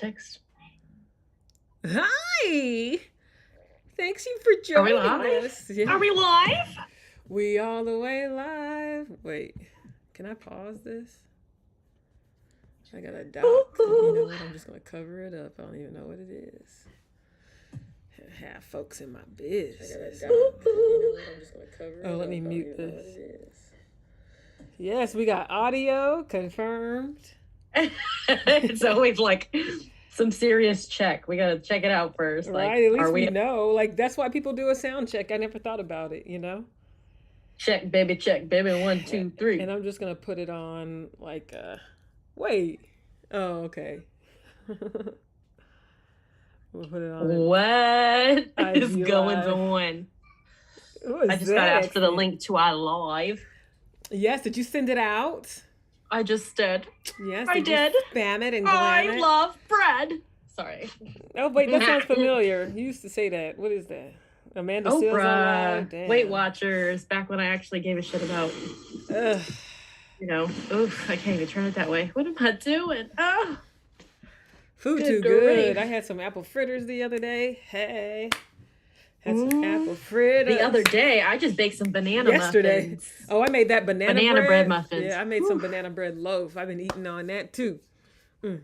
Text. Hi! Thanks you for Are we joining live? us. Yeah. Are we live? We all the way live. Wait, can I pause this? I got a doc. You know what? I'm just gonna cover it up. I don't even know what it is. Have folks in my business. Oh, let me mute this. Yes, we got audio confirmed. It's always like some serious check. We gotta check it out first. Like, Right, at least are we know. Like, that's why people do a sound check. I never thought about it, you know? check, baby, check, baby. 1, 2, 3. And I'm just gonna put it on like wait. Oh, okay. We'll put it on. What is IG going Live. on? What is I just that got asked for the accent? link to our live. Yes, did you send it out? I just did. Yes, I did. You spam it and glam it? I love bread. Sorry. Oh wait, that sounds familiar. You used to say that. What is that? Amanda Seals on live. Damn. Weight Watchers. Back when I actually gave a shit about. Ugh. You know, oof, I can't even turn it that way. What am I doing? Oh, food too good. I had some apple fritters the other day. Hey. Had some apple fritters. The other day, I just baked some banana muffins. Oh, I made that banana bread muffins. Yeah, I made some banana bread loaf. I've been eating on that too.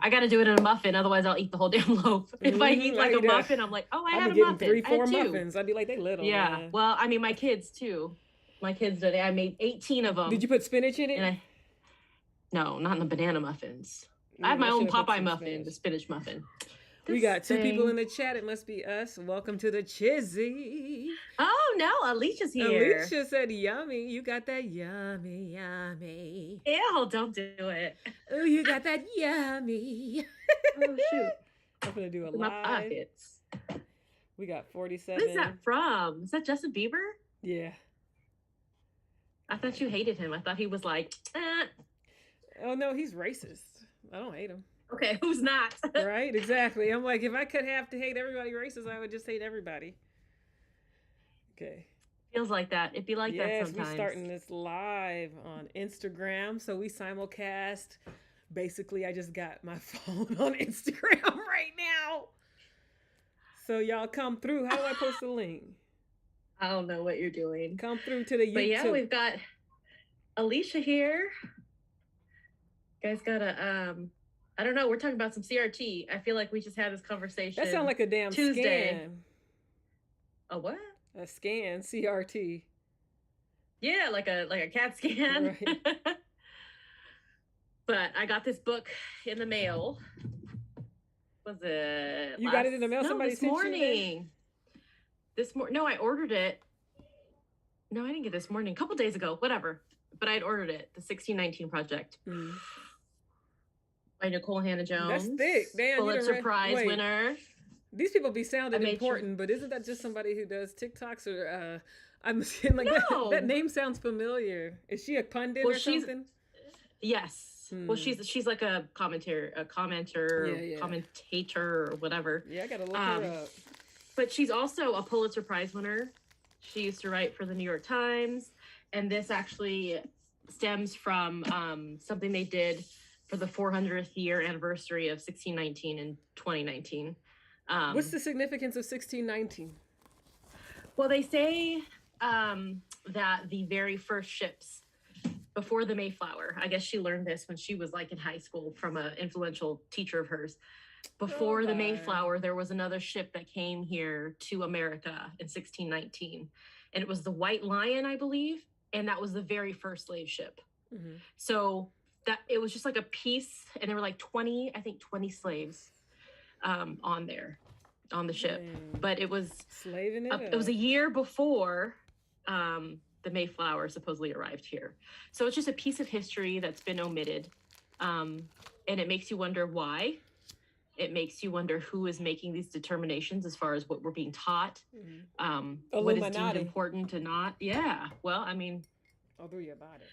I got to do it in a muffin, otherwise I'll eat the whole damn loaf. If I eat like a muffin, I'm like, oh, I had a muffin. 3-4 muffins. I'd be like, they little. Yeah. Man. Well, I mean, my kids too. My kids today, I made 18 of them. Did you put spinach in it? No, not in the banana muffins. I have my own Popeye muffin, the spinach muffin. We got 2 people in the chat. It must be us. Welcome to the Chizzy. Oh, no. Alicia's here. Alicia said, yummy. You got that yummy, yummy. Ew, don't do it. Oh, you got that yummy. Oh, shoot. I'm going to do a live. My pockets. We got 47. What is that from? Is that Justin Bieber? Yeah. I thought you hated him. I thought he was like, Oh, no, he's racist. I don't hate him. Okay, who's not? Right, exactly. I'm like, if I could have to hate everybody racist, I would just hate everybody. Okay. Feels like that. It'd be like that sometimes. Yes, we're starting this live on Instagram. So we simulcast. Basically, I just got my phone on Instagram right now. So y'all come through. How do I post the link? I don't know what you're doing. Come through to the YouTube. But yeah, we've got Alicia here. You guys got a I don't know. We're talking about some CRT. I feel like we just had this conversation. That sounds like a damn Tuesday. Scan. A what? A scan, CRT. Yeah, like a CAT scan. Right. But I got this book in the mail. Was it? You got it in the mail? No, Somebody this sent morning. No, I ordered it. No, I didn't get it this morning. A couple days ago, whatever. But I'd ordered it. The 1619 Project. By Nicole Hannah-Jones. That's thick. Damn, Pulitzer Prize winner. These people be sounding important, but isn't that just somebody who does TikToks or I'm saying like that name sounds familiar. Is she a pundit or something? Yes. Well, she's like a commentator, commentator or whatever. Yeah, I gotta look her up. But she's also a Pulitzer Prize winner. She used to write for the New York Times, and this actually stems from something they did for the 400th year anniversary of 1619 in 2019. What's the significance of 1619? Well, they say that the very first ships before the Mayflower, I guess she learned this when she was like in high school from an influential teacher of hers. Before the Mayflower, there was another ship that came here to America in 1619. And it was the White Lion, I believe. And that was the very first slave ship. So that it was just like a piece, and there were like 20 slaves on the ship. But it was slaving it. It was a year before the Mayflower supposedly arrived here. So it's just a piece of history that's been omitted. And it makes you wonder why. It makes you wonder who is making these determinations as far as what we're being taught. What is deemed important to not. Yeah. Well, I mean. I'll do you about it.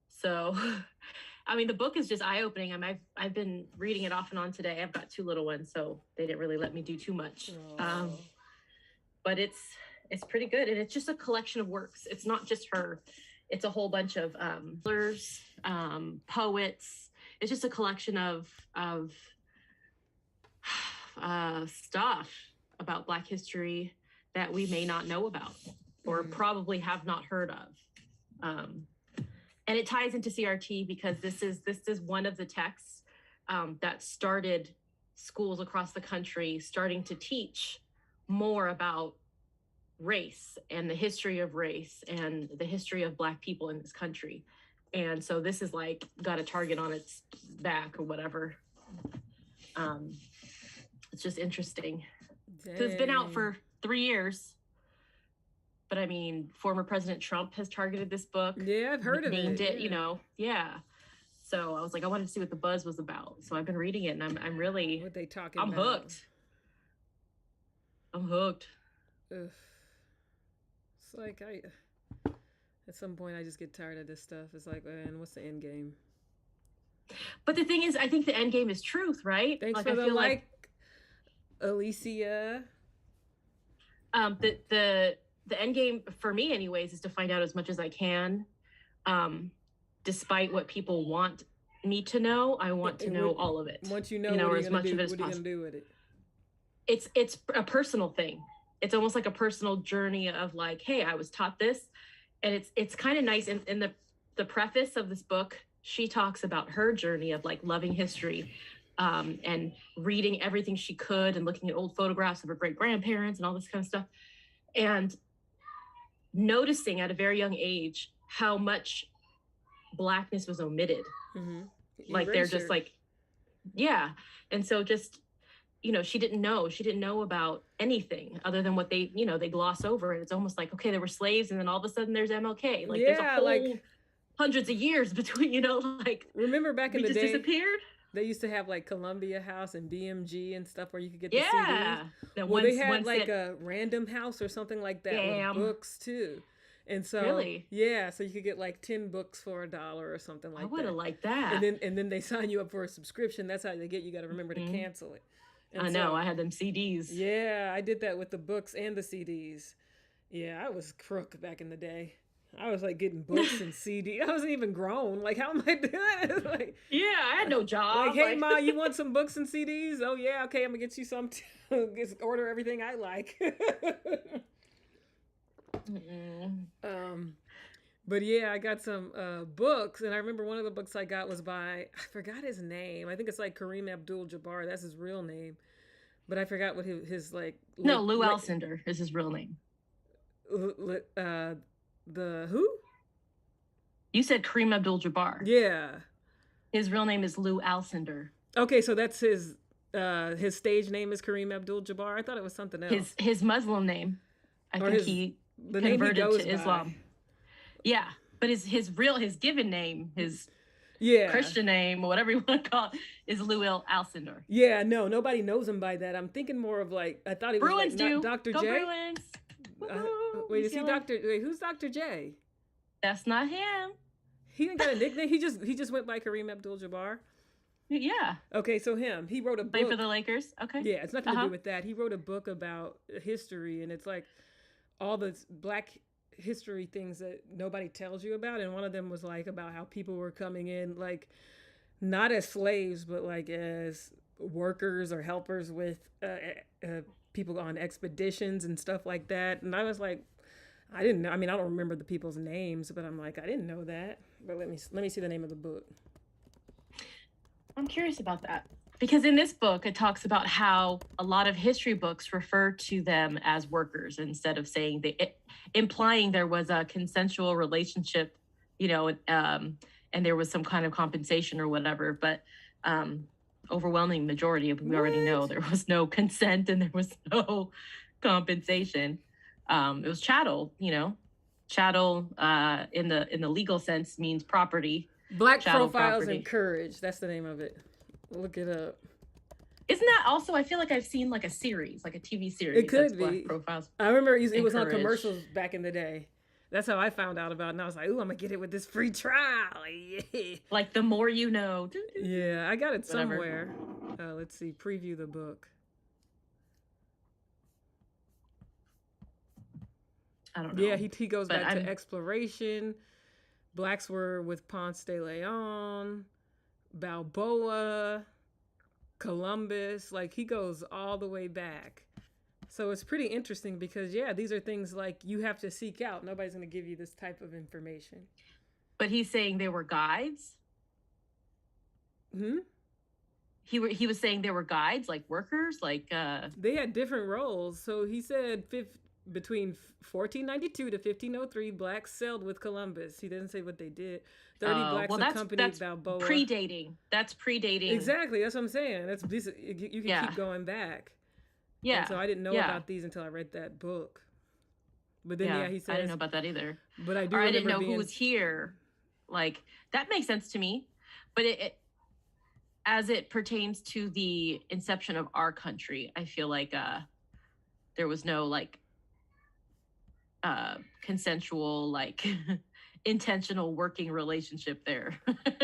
So, I mean, the book is just eye-opening. I've been reading it off and on today. I've got 2 little ones, so they didn't really let me do too much. But it's pretty good, and it's just a collection of works. It's not just her; it's a whole bunch of poets. It's just a collection of stuff about Black history that we may not know about or probably have not heard of. And it ties into CRT because this is one of the texts that started schools across the country starting to teach more about race and the history of race and the history of Black people in this country. And so this is like got a target on its back or whatever. It's just interesting. So it's been out for 3 years. But I mean, former President Trump has targeted this book. Yeah, I've heard of it. Named it, you know, yeah. So I was like, I wanted to see what the buzz was about. So I've been reading it, and I'm really, what they talking I'm about. hooked. I'm hooked. Ugh. It's like at some point I just get tired of this stuff. It's like, man, what's the end game? But the thing is, I think the end game is truth, right? Thanks like, for I the feel like, Alicia. The end game for me anyways is to find out as much as I can, despite what people want me to know. I want to know all of it. Once you know what or as much of it as what are you possible. gonna do with it? It's a personal thing. It's almost like a personal journey of like, hey, I was taught this. And it's kind of nice. In the preface of this book, she talks about her journey of like loving history, and reading everything she could and looking at old photographs of her great grandparents and all this kind of stuff. And noticing at a very young age how much Blackness was omitted. Like they're just like, yeah. And so just, you know, she didn't know about anything other than what they, you know, they gloss over. And it's almost like, okay, there were slaves and then all of a sudden there's MLK. Like there's a whole like hundreds of years between, you know, like remember back in the day disappeared. They used to have like Columbia House and BMG and stuff where you could get the CDs. Well, they had like a Random House or something like that with books too. And so, so you could get like 10 books for $1 or something like that. I would have liked that. And then they sign you up for a subscription. That's how they get you. Got to remember to cancel it. And I know. I had them CDs. Yeah, I did that with the books and the CDs. Yeah, I was crook back in the day. I was like getting books and CD. I wasn't even grown. Like, how am I doing it? Like, yeah, I had no job. Like, hey, Ma, you want some books and CDs? Oh, yeah, okay, I'm gonna get you some. Just order everything I like. But yeah, I got some books, and I remember one of the books I got was by, I forgot his name. I think it's like Kareem Abdul-Jabbar. That's his real name. But I forgot what his like. No, Lou Alcindor is his real name. The who? You said Kareem Abdul-Jabbar. Yeah. His real name is Lou Alcindor. Okay, so that's his stage name is Kareem Abdul-Jabbar. I thought it was something else. His Muslim name. I think he converted to Islam. By. Yeah, but his given name, his Christian name, or whatever you want to call it, is Lou Alcindor. Yeah, no, nobody knows him by that. I'm thinking more of like, I thought he was Bruins like Dr. J. Bruins. Wait, is he Dr. Wait, who's Dr. J? That's not him. He didn't got a nickname. He just went by Kareem Abdul-Jabbar. Yeah. Okay, so him. He wrote a book. Play for the Lakers. Okay. Yeah, it's nothing to do with that. He wrote a book about history, and it's like all the Black history things that nobody tells you about. And one of them was like about how people were coming in, like not as slaves, but like as workers or helpers with people on expeditions and stuff like that. And I was like, I didn't know. I mean, I don't remember the people's names, but I'm like, I didn't know that. But let me see the name of the book. I'm curious about that because in this book, it talks about how a lot of history books refer to them as workers instead of saying implying there was a consensual relationship, you know, and there was some kind of compensation or whatever. But overwhelming majority of we already know there was no consent and there was no compensation. It was chattel, you know. Chattel in the legal sense means property. Black Chattel Profiles property. And Courage. That's the name of it. Look it up. Isn't that also? I feel like I've seen like a series, like a TV series. It could be. Black Profiles. I remember it was on commercials back in the day. That's how I found out about it. And I was like, ooh, I'm gonna get it with this free trial. Yeah. Like the more you know. Yeah, I got it somewhere. Let's see. Preview the book. I don't know. Yeah, he goes back to exploration. Blacks were with Ponce de Leon, Balboa, Columbus. Like, he goes all the way back. So it's pretty interesting because, yeah, these are things like you have to seek out. Nobody's going to give you this type of information. But he's saying they were guides. He was saying there were guides, like workers, like they had different roles. So he said between 1492 to 1503, blacks sailed with Columbus. He didn't say what they did. 30 blacks accompanied Balboa. That's predating. Exactly, that's what I'm saying. That's you can keep going back. Yeah. And so I didn't know about these until I read that book. But then he says I didn't know about that either. But I do. Or I didn't know who was here. Like, that makes sense to me. But it as it pertains to the inception of our country, I feel like there was no like consensual, like intentional working relationship there.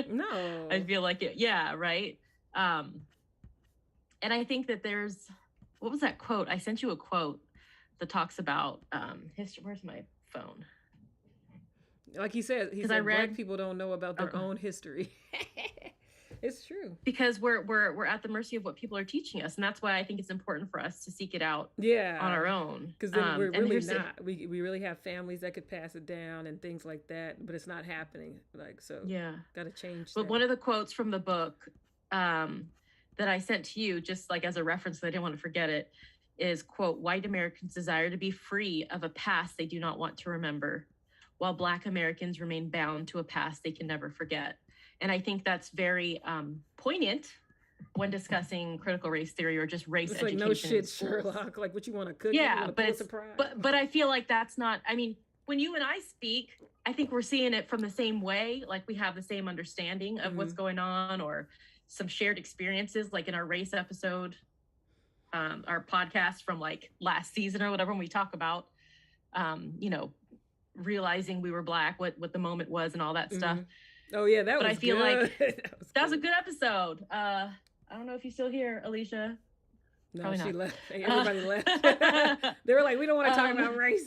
No. I feel like it. Yeah, right. And I think that there's, what was that quote? I sent you a quote that talks about history. Where's my phone? Like he said, black people don't know about their own history. It's true. Because we're at the mercy of what people are teaching us, and that's why I think it's important for us to seek it out on our own. Because then we're really not. We really have families that could pass it down and things like that, but it's not happening. Like, so got to change. But one of the quotes from the book that I sent to you, just like as a reference, I didn't want to forget it, is, quote, "White Americans desire to be free of a past they do not want to remember, while Black Americans remain bound to a past they can never forget." And I think that's very poignant when discussing critical race theory or just race education. Like, no shit, Sherlock. Like, what you want to cook? Yeah, but I feel like that's not. I mean, when you and I speak, I think we're seeing it from the same way. Like, we have the same understanding of what's going on, or some shared experiences. Like in our race episode, our podcast from like last season or whatever, when we talk about, realizing we were Black, what the moment was, and all that stuff. Oh yeah, that was. But I feel good. like that was a good episode. I don't know if you're still here, Alicia. No, probably she not. left. Everybody left. They were like, we don't want to talk about race.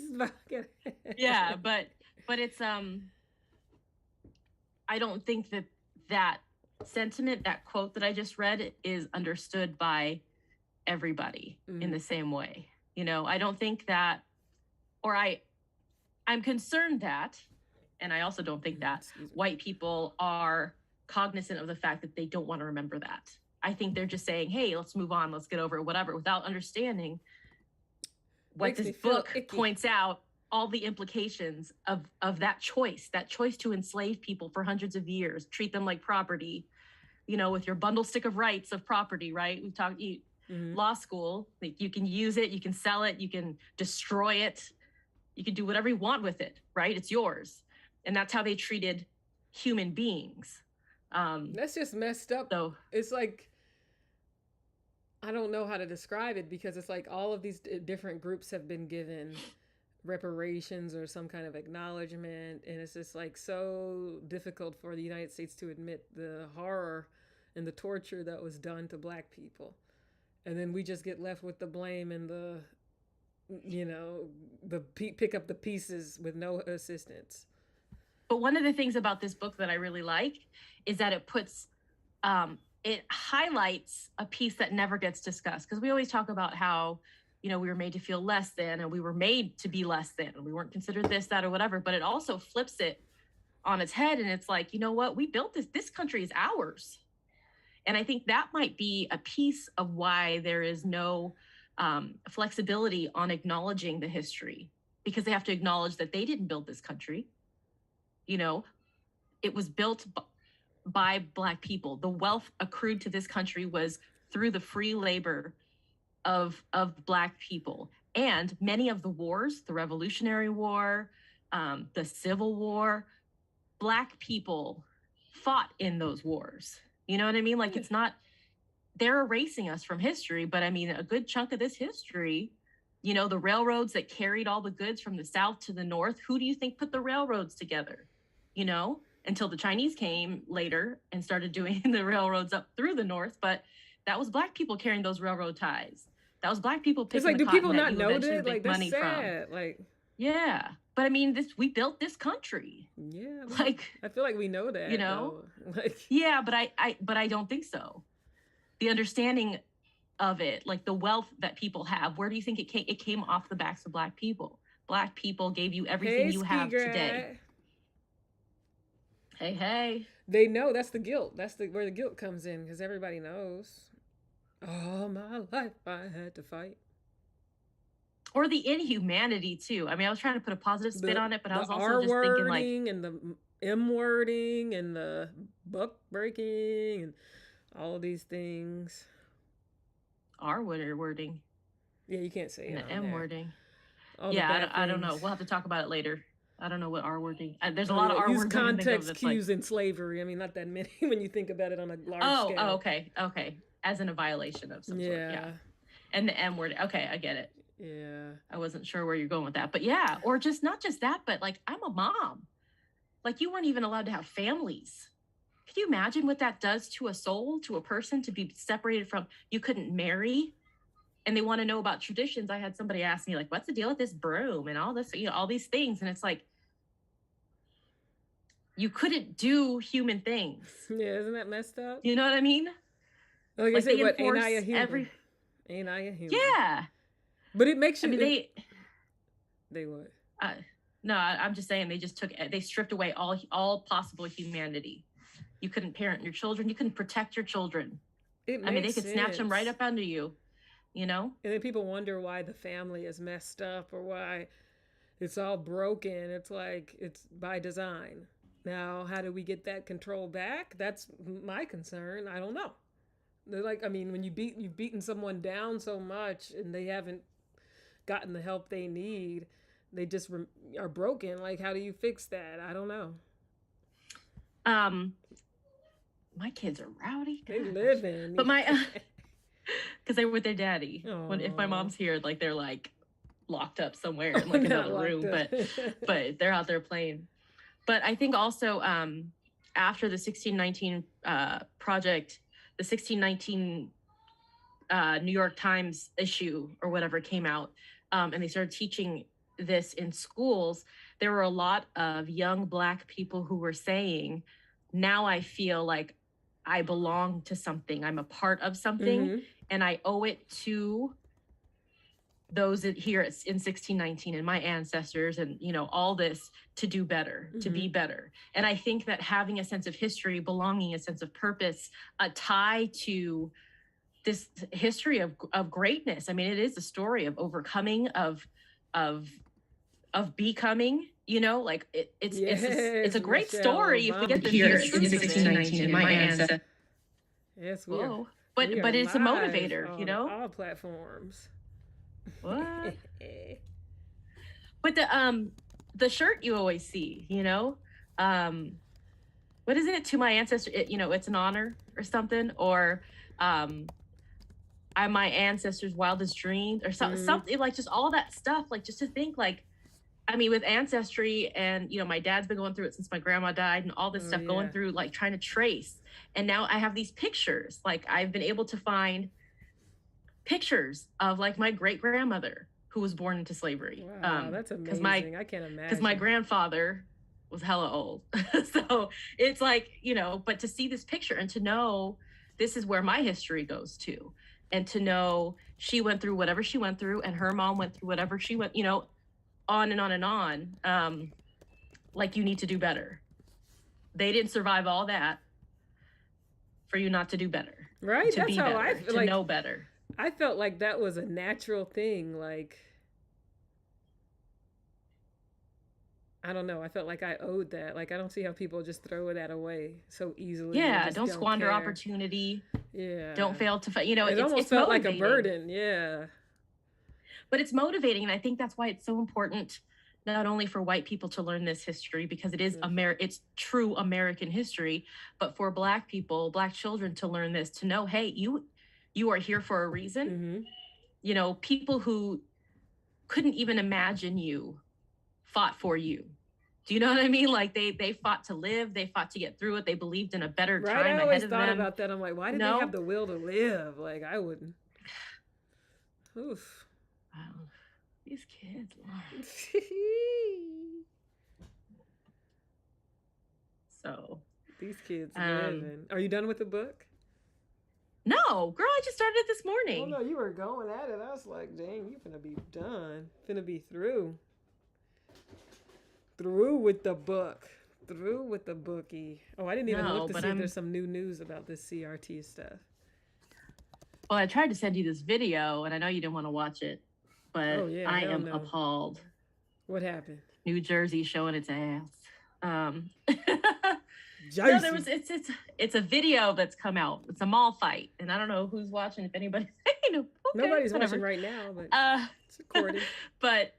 Yeah, but it's I don't think that sentiment, that quote that I just read, is understood by everybody in the same way. I don't think that, or I'm concerned that. And I also don't think that white people are cognizant of the fact that they don't want to remember that. I think they're just saying, hey, let's move on, let's get over it, whatever, without understanding what this book points out, all the implications of that choice to enslave people for hundreds of years, treat them like property, with your bundle stick of rights of property, right? We've talked law school, like, you can use it, you can sell it, you can destroy it, you can do whatever you want with it, right? It's yours. And that's how they treated human beings. That's just messed up. So it's like, I don't know how to describe it, because it's like all of these different groups have been given reparations or some kind of acknowledgement. And it's just like so difficult for the United States to admit the horror and the torture that was done to Black people. And then we just get left with the blame and pick up the pieces with no assistance. But one of the things about this book that I really like is that it puts, it highlights a piece that never gets discussed. Because we always talk about how, we were made to feel less than, and we were made to be less than, and we weren't considered this, that, or whatever. But it also flips it on its head. And it's like, you know what? We built this country is ours. And I think that might be a piece of why there is no flexibility on acknowledging the history, because they have to acknowledge that they didn't build this country. It was built by Black people. The wealth accrued to this country was through the free labor of Black people. And many of the wars, the Revolutionary War, the Civil War, Black people fought in those wars. You know what I mean? Like, it's not, they're erasing us from history, but I mean, a good chunk of this history, the railroads that carried all the goods from the South to the North, who do you think put the railroads together? Until the Chinese came later and started doing the railroads up through the North. But that was Black people carrying those railroad ties. That was Black people picking the cotton. Do people not know that? Like, that's sad. From. Like, yeah, but I mean, we built this country. Yeah, like, I feel like we know that. Like, yeah, but I don't think so, the understanding of it, like the wealth that people have, where do you think it came? It came off the backs of Black people. Black people gave you everything Hey, you ski have today. grad. Hey, hey. They know that's the guilt. That's where the guilt comes in, because everybody knows. All my life I had to fight. Or the inhumanity too. I mean, I was trying to put a positive spin on it, but I The was also R just thinking like, wording and the M wording and the buck breaking and all of these things. R wording. Yeah, you can't say And it the on M there. wording. All Yeah, the bad I don't know. things. We'll have to talk about it later. I don't know what R wording. There's a Oh, lot of yeah. R Use words I can think of. context That's cues like, in slavery. I mean, not that many when you think about it on a large oh, scale. okay. As in a violation of some sort. Yeah. And the M word. Okay, I get it. Yeah. I wasn't sure where you're going with that. But yeah, or just not just that, but like I'm a mom. Like you weren't even allowed to have families. Can you imagine what that does to a soul, to a person, to be separated from, you couldn't marry? And they want to know about traditions. I had somebody ask me, like, what's the deal with this broom and all this, all these things. And it's like, you couldn't do human things. Yeah, isn't that messed up? You know what I mean? Like I said, what, ain't I a human? Ain't I a human? Yeah. But it makes you... I mean, they what? No, I'm just saying they stripped away all possible humanity. You couldn't parent your children. You couldn't protect your children. They could snatch them right up under you, And then people wonder why the family is messed up or why it's all broken. It's like, it's by design. Now, how do we get that control back? That's my concern. I don't know. They're like, I mean, when you've beaten someone down so much and they haven't gotten the help they need, they just are broken. Like, how do you fix that? I don't know. My kids are rowdy. They live in. But because they're with their daddy. If my mom's here, like they're like locked up somewhere in like another room, but they're out there playing. But I think also after the 1619 project, the 1619 New York Times issue or whatever came out, and they started teaching this in schools, there were a lot of young Black people who were saying, now I feel like I belong to something. I'm a part of something, and I owe it to those here in 1619 and my ancestors and, all this to do better, to be better. And I think that having a sense of history, belonging, a sense of purpose, a tie to this history of greatness. I mean, it is a story of overcoming, of becoming, like it's a great story if we get to hear it in 1619 and my ancestors. Yes, we are. But it's a motivator, all platforms. What? But the shirt you always see, what is it? To my ancestors, it's an honor or something, or I'm my ancestors' wildest dreams, or something like just all that stuff. Like just to think, like, I mean, with ancestry and my dad's been going through it since my grandma died, and all this stuff going through, like trying to trace. And now I have these pictures. Like I've been able to find pictures of like my great grandmother who was born into slavery. Wow, that's amazing. I can't imagine. Because my grandfather was hella old. So it's like, but to see this picture and to know this is where my history goes to, and to know she went through whatever she went through and her mom went through whatever she went, on and on and on. Like you need to do better. They didn't survive all that for you not to do better. Right? That's how I feel. To know better. I felt like that was a natural thing. Like, I don't know. I felt like I owed that. Like, I don't see how people just throw that away so easily. Yeah, don't squander opportunity. Yeah. Don't fail to, it almost felt like a burden. Yeah. But it's motivating. And I think that's why it's so important, not only for white people to learn this history, because it is it's true American history, but for Black people, Black children to learn this, to know, hey, you are here for a reason. People who couldn't even imagine you fought for you. Do you know what I mean? Like they fought to live, they fought to get through it. They believed in a better time ahead of them. I always thought about that. I'm like, why did they have the will to live? Like I wouldn't. Oof. Wow. These kids. So these kids living. Are you done with the book? No, girl, I just started it this Oh morning. no, you were going at it. I was like, dang, you finna be done. Finna be through. Through with the book. Through with the bookie. Oh, I didn't even look No, to but see if there's some new news about this CRT stuff. well, I tried to send you this video and I know you didn't want to watch it, Oh but yeah, I hell am no. appalled. What happened? New Jersey showing its ass. No, Jersey. it's a video that's come out. It's a mall fight, and I don't know who's watching. If anybody's, okay, Nobody's watching whatever. right now, but Uh, it's recorded. but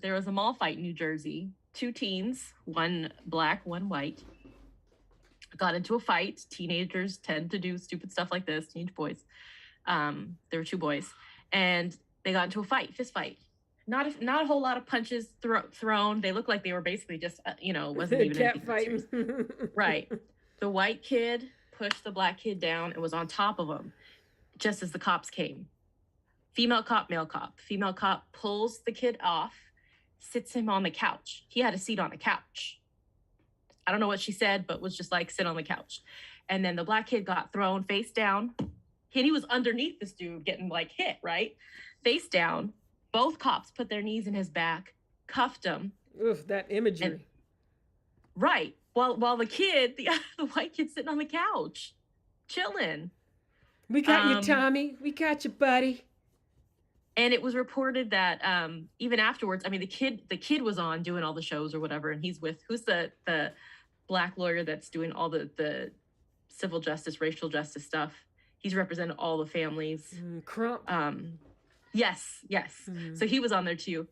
there was a mall fight in New Jersey. Two teens, one black, one white, got into a fight. Teenagers tend to do stupid stuff like this. Teenage boys. There were two boys, and they got into a fight, fist fight. Not a whole lot of punches thrown. They looked like they were basically just, wasn't even Cat anything fighting. right. The white kid pushed the black kid down and was on top of him just as the cops came. Female cop, male cop. Female cop pulls the kid off, sits him on the couch. He had a seat on the couch. I don't know what she said, but was just like, sit on the couch. And then the black kid got thrown face down. He was underneath this dude getting like hit, right? Face down. Both cops put their knees in his back, cuffed him. Oof, that imagery. And, right. While the kid, the white kid sitting on the couch, chilling. We got you, Tommy. We got you, buddy. And it was reported that even afterwards, I mean, the kid was on doing all the shows or whatever, and he's with who's the black lawyer that's doing all the civil justice, racial justice stuff. He's represented all the families. Crump. Yes. So he was on there too.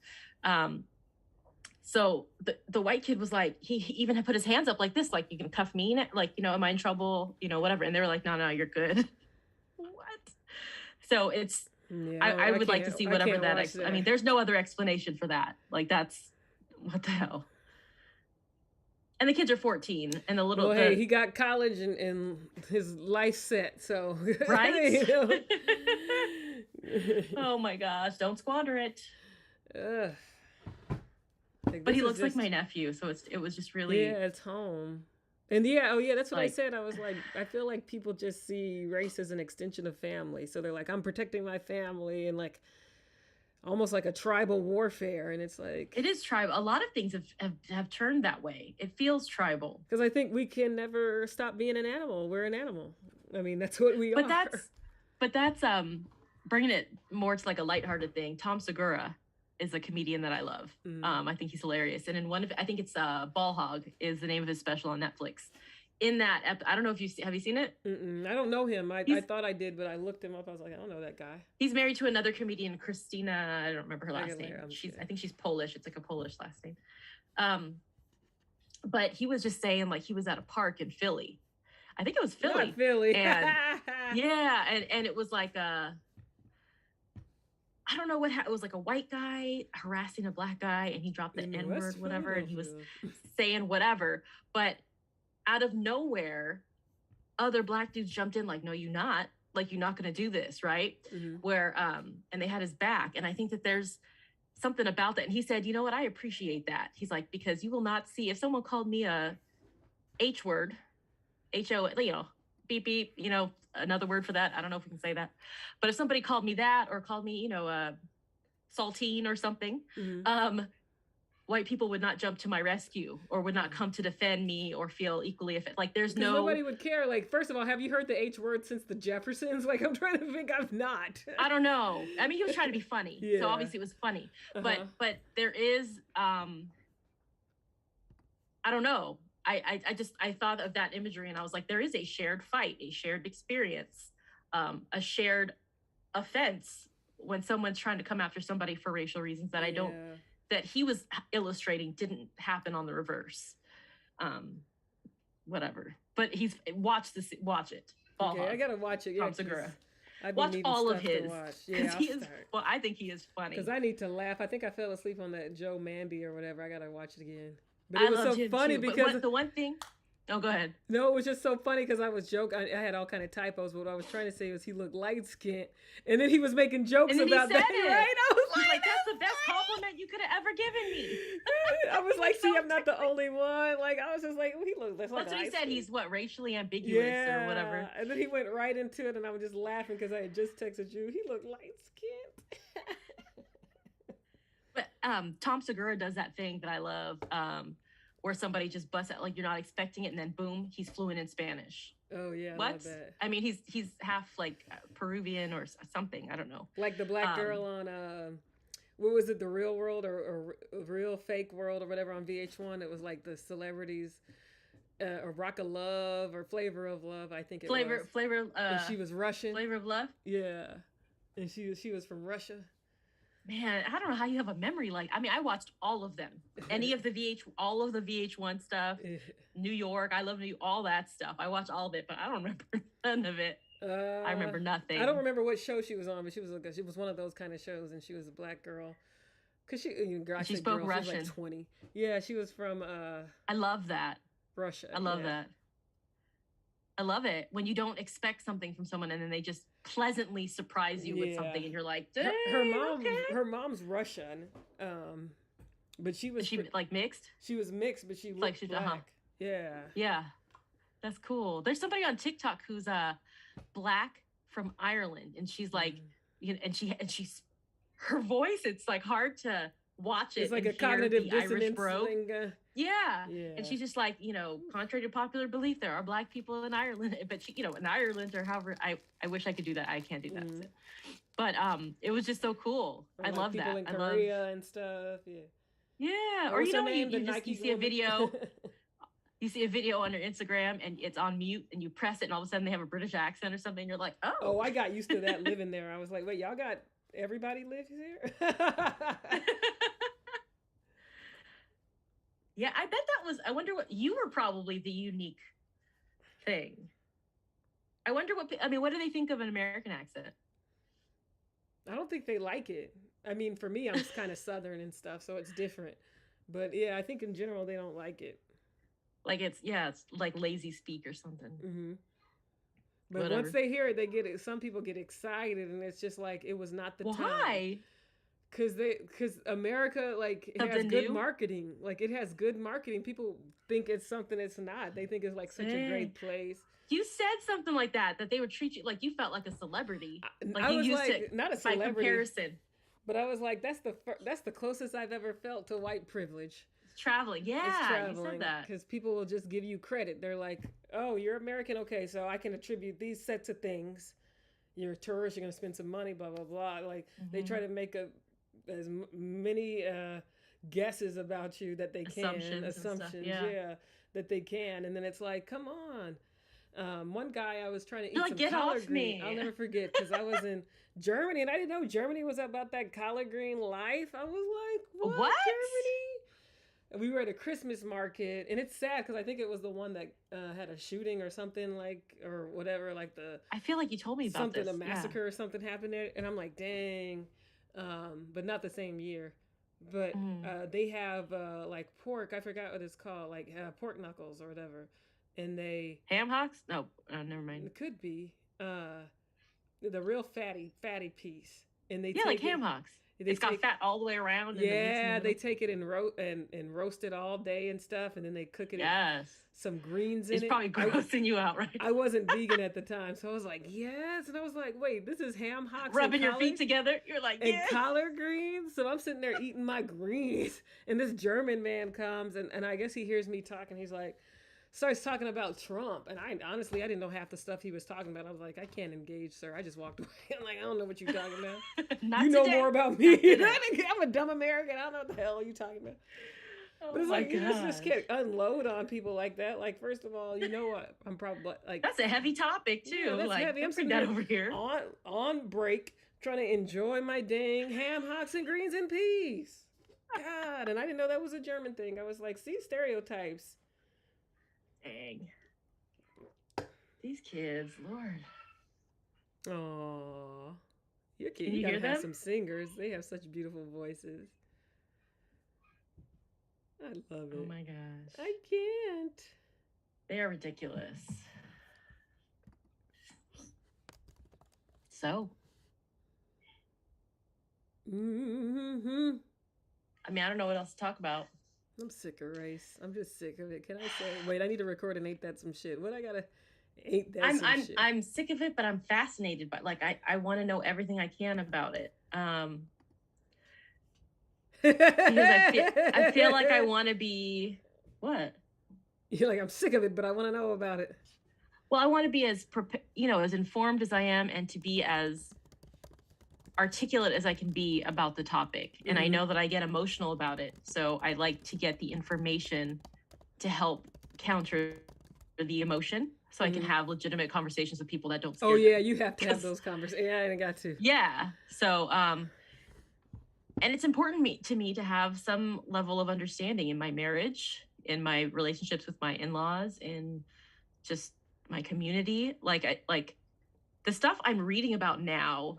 So the white kid was like, he even had put his hands up like this, like, you can cuff me, like, am I in trouble, whatever. And they were like, no, you're good. What? So it's, yeah, I would like to see whatever that. I mean, there's no other explanation for that. Like, that's, what the hell? And the kids are 14, and the little. Well, hey, he got college and his life set, so. Right? Oh my gosh! Don't squander it. Like, but he looks like my nephew, so it was just really. Yeah, it's home. And that's what I said. I was like, I feel like people just see race as an extension of family. So they're like, I'm protecting my family, and like almost like a tribal warfare. And it's like, it is tribal. A lot of things have turned that way. It feels tribal. Because I think we can never stop being an animal. We're an animal. I mean, that's what we are. But that's bringing it more to like a lighthearted thing. Tom Segura is a comedian that I love. I think he's hilarious. And in one of, I think it's Ball Hog is the name of his special on Netflix. In that, I don't know if have you seen it? I don't know him. I thought I did, but I looked him up. I was like, I don't know that guy. He's married to another comedian, Christina. I don't remember her last name. I think she's Polish. It's like a Polish last name. But he was just saying, like, he was at a park in Philly. I think it was Philly. Not Philly. And yeah, and it was like I don't know what it was, like a white guy harassing a black guy, and he dropped the N-word, whatever, and he was saying whatever. But out of nowhere, other black dudes jumped in like, no, you're not. Like, you're not going to do this, right? Where, and they had his back. And I think that there's something about that. And he said, you know what? I appreciate that. He's like, because you will not see, if someone called me a H word, H-O, beep, beep, another word for that. I don't know if we can say that. But if somebody called me that or called me, saltine or something, white people would not jump to my rescue or would not come to defend me or feel equally like there's no. Nobody would care. Like, first of all, have you heard the H word since the Jeffersons? Like, I'm trying to think. I've not. I don't know. I mean, he was trying to be funny. Yeah. So obviously it was funny. But there is, I don't know. I thought of that imagery and I was like, there is a shared fight, a shared experience, a shared offense when someone's trying to come after somebody for racial reasons that that he was illustrating didn't happen on the reverse. Whatever. But watch it. Okay, I gotta watch it. Yeah, Tom Segura. Watch all of his. Yeah, I think he is funny. Because I need to laugh. I think I fell asleep on that Joe Mandy or whatever. I gotta watch it again. But it was so funny because the one thing Oh, go ahead. No, it was just so funny because I was joking. I had all kind of typos, but what I was trying to say was he looked light skinned, and then he was making jokes And then he about said that. it. Right? I was He's like, like, that's the that's best compliment you could have ever given me. funny. I was He like, was see, so I'm not the only one. Like, I was just like, he looks that's like That's what he light said. skin. He's what, racially ambiguous or whatever. Yeah, and then he went right into it, and I was just laughing because I had just texted you. He looked light skinned. But Tom Segura does that thing that I love, where somebody just busts out like you're not expecting it, and then boom, he's fluent in Spanish. Oh yeah, I What? love that. I mean, he's half like Peruvian or something. I don't know. Like the black girl on what was it, The Real World or Real Fake World or whatever on VH1? It was like the celebrities, or Rock of Love or Flavor of Love, I think it was. Flavor. And she was Russian. Flavor of Love. Yeah, and she was from Russia. Man, I don't know how you have a memory like. I mean, I watched all of them. All of the VH1 stuff. New York, I love all that stuff. I watched all of it, but I don't remember none of it. I remember nothing. I don't remember what show she was on, but she was one of those kind of shows, and she was a black girl. Cause she spoke girl, Russian. She was like 20. Yeah, she was from I love that. Russia. I love that. I love it when you don't expect something from someone and then they just pleasantly surprise you with something, and you're like, her mom's Russian, but she was like mixed. She was mixed, but she looked like black. Yeah, that's cool. There's somebody on TikTok who's black from Ireland, and she's like, and she's her voice. It's like hard to watch it. It's like a cognitive dissonance thing. Yeah. And she's just like, contrary to popular belief, there are black people in Ireland, but she, in Ireland or however, I wish I could do that. I can't do that. So. But it was just so cool. Or I love that. People in Korea and stuff. Yeah. Or you see a video. You see a video on your Instagram and it's on mute, and you press it, and all of a sudden they have a British accent or something. And you're like, oh. Oh, I got used to that living there. I was like, wait, y'all got everybody lives here? Yeah, I bet I wonder what, you were probably the unique thing. I wonder what do they think of an American accent? I don't think they like it. I mean, for me, I'm kind of Southern and stuff, so it's different. But yeah, I think in general, they don't like it. Like it's like lazy speak or something. Mm-hmm. But whatever. Once they hear it, some people get excited, and it's just like, it was not the time. Why? Because America, like, it has good marketing. Like, it has good marketing. People think it's something it's not. They think it's like such a great place. You said something like that they would treat you like you felt like a celebrity. Like I you was used like, not a celebrity. By comparison. But I was like, that's the closest I've ever felt to white privilege. Traveling. Yeah, it's traveling, you said that. Because people will just give you credit. They're like, oh, you're American? Okay, so I can attribute these sets of things. You're a tourist, you're going to spend some money, blah, blah, blah. Like, they try to make as many guesses about you that they can. Assumptions, yeah, that they can. And then it's like, come on. One guy, I was trying to eat some collard green. I'll never forget, because I was in Germany, and I didn't know Germany was about that collard green life. I was like, what? Germany? We were at a Christmas market, and it's sad because I think it was the one that had a shooting or something, like, or whatever, like I feel like you told me about a massacre or something happened there, and I'm like, dang, but not the same year. But they have like pork. I forgot what it's called, like pork knuckles or whatever, and they ham hocks. No, never mind. It could be the real fatty piece, and they take like ham hocks. It's got fat all the way around. Yeah, they take it and roast it all day and stuff, and then they cook it. Yes. Some greens in it. It's probably grossing you out, right? I wasn't vegan at the time, so I was like, yes. And I was like, wait, this is ham hocks rubbing your feet together. You're like, yeah. And collard greens. So I'm sitting there eating my greens, and this German man comes, and I guess he hears me talking. He's like, starts talking about Trump, and I didn't know half the stuff he was talking about. I was like, I can't engage, sir. I just walked away. I'm like, I don't know what you're talking about. You know more about me. I'm a dumb American. I don't know what the hell are you talking about. Oh, but it's like, you just can't unload on people like that. Like, first of all, you know what? I'm probably like, that's a heavy topic too. Yeah, that's like, heavy. I'm sitting that over here on break, trying to enjoy my dang ham hocks and greens and peas. God, and I didn't know that was a German thing. I was like, see, stereotypes. Dang. These kids, Lord. Aww. Your kids, you gotta have some singers. They have such beautiful voices. I love it. Oh my gosh. I can't. They are ridiculous. So, Mm-hmm. I mean, I don't know what else to talk about. I'm sick of race. I'm just sick of it. Can I say? Wait, I need to record and ain't that some shit. What I gotta? Ain't that I'm some I'm shit? I'm sick of it, but I'm fascinated by like I want to know everything I can about it. Because I feel like I want to be what? You're like, I'm sick of it, but I want to know about it. Well, I want to be as as informed as I am, and to be as articulate as I can be about the topic. And I know that I get emotional about it, so I like to get the information to help counter the emotion, so I can have legitimate conversations with people that don't Oh scare yeah, them. you have to have those conversations. Yeah, I got to. Yeah. So and it's important to me to have some level of understanding in my marriage, in my relationships with my in-laws, in just my community. Like the stuff I'm reading about now,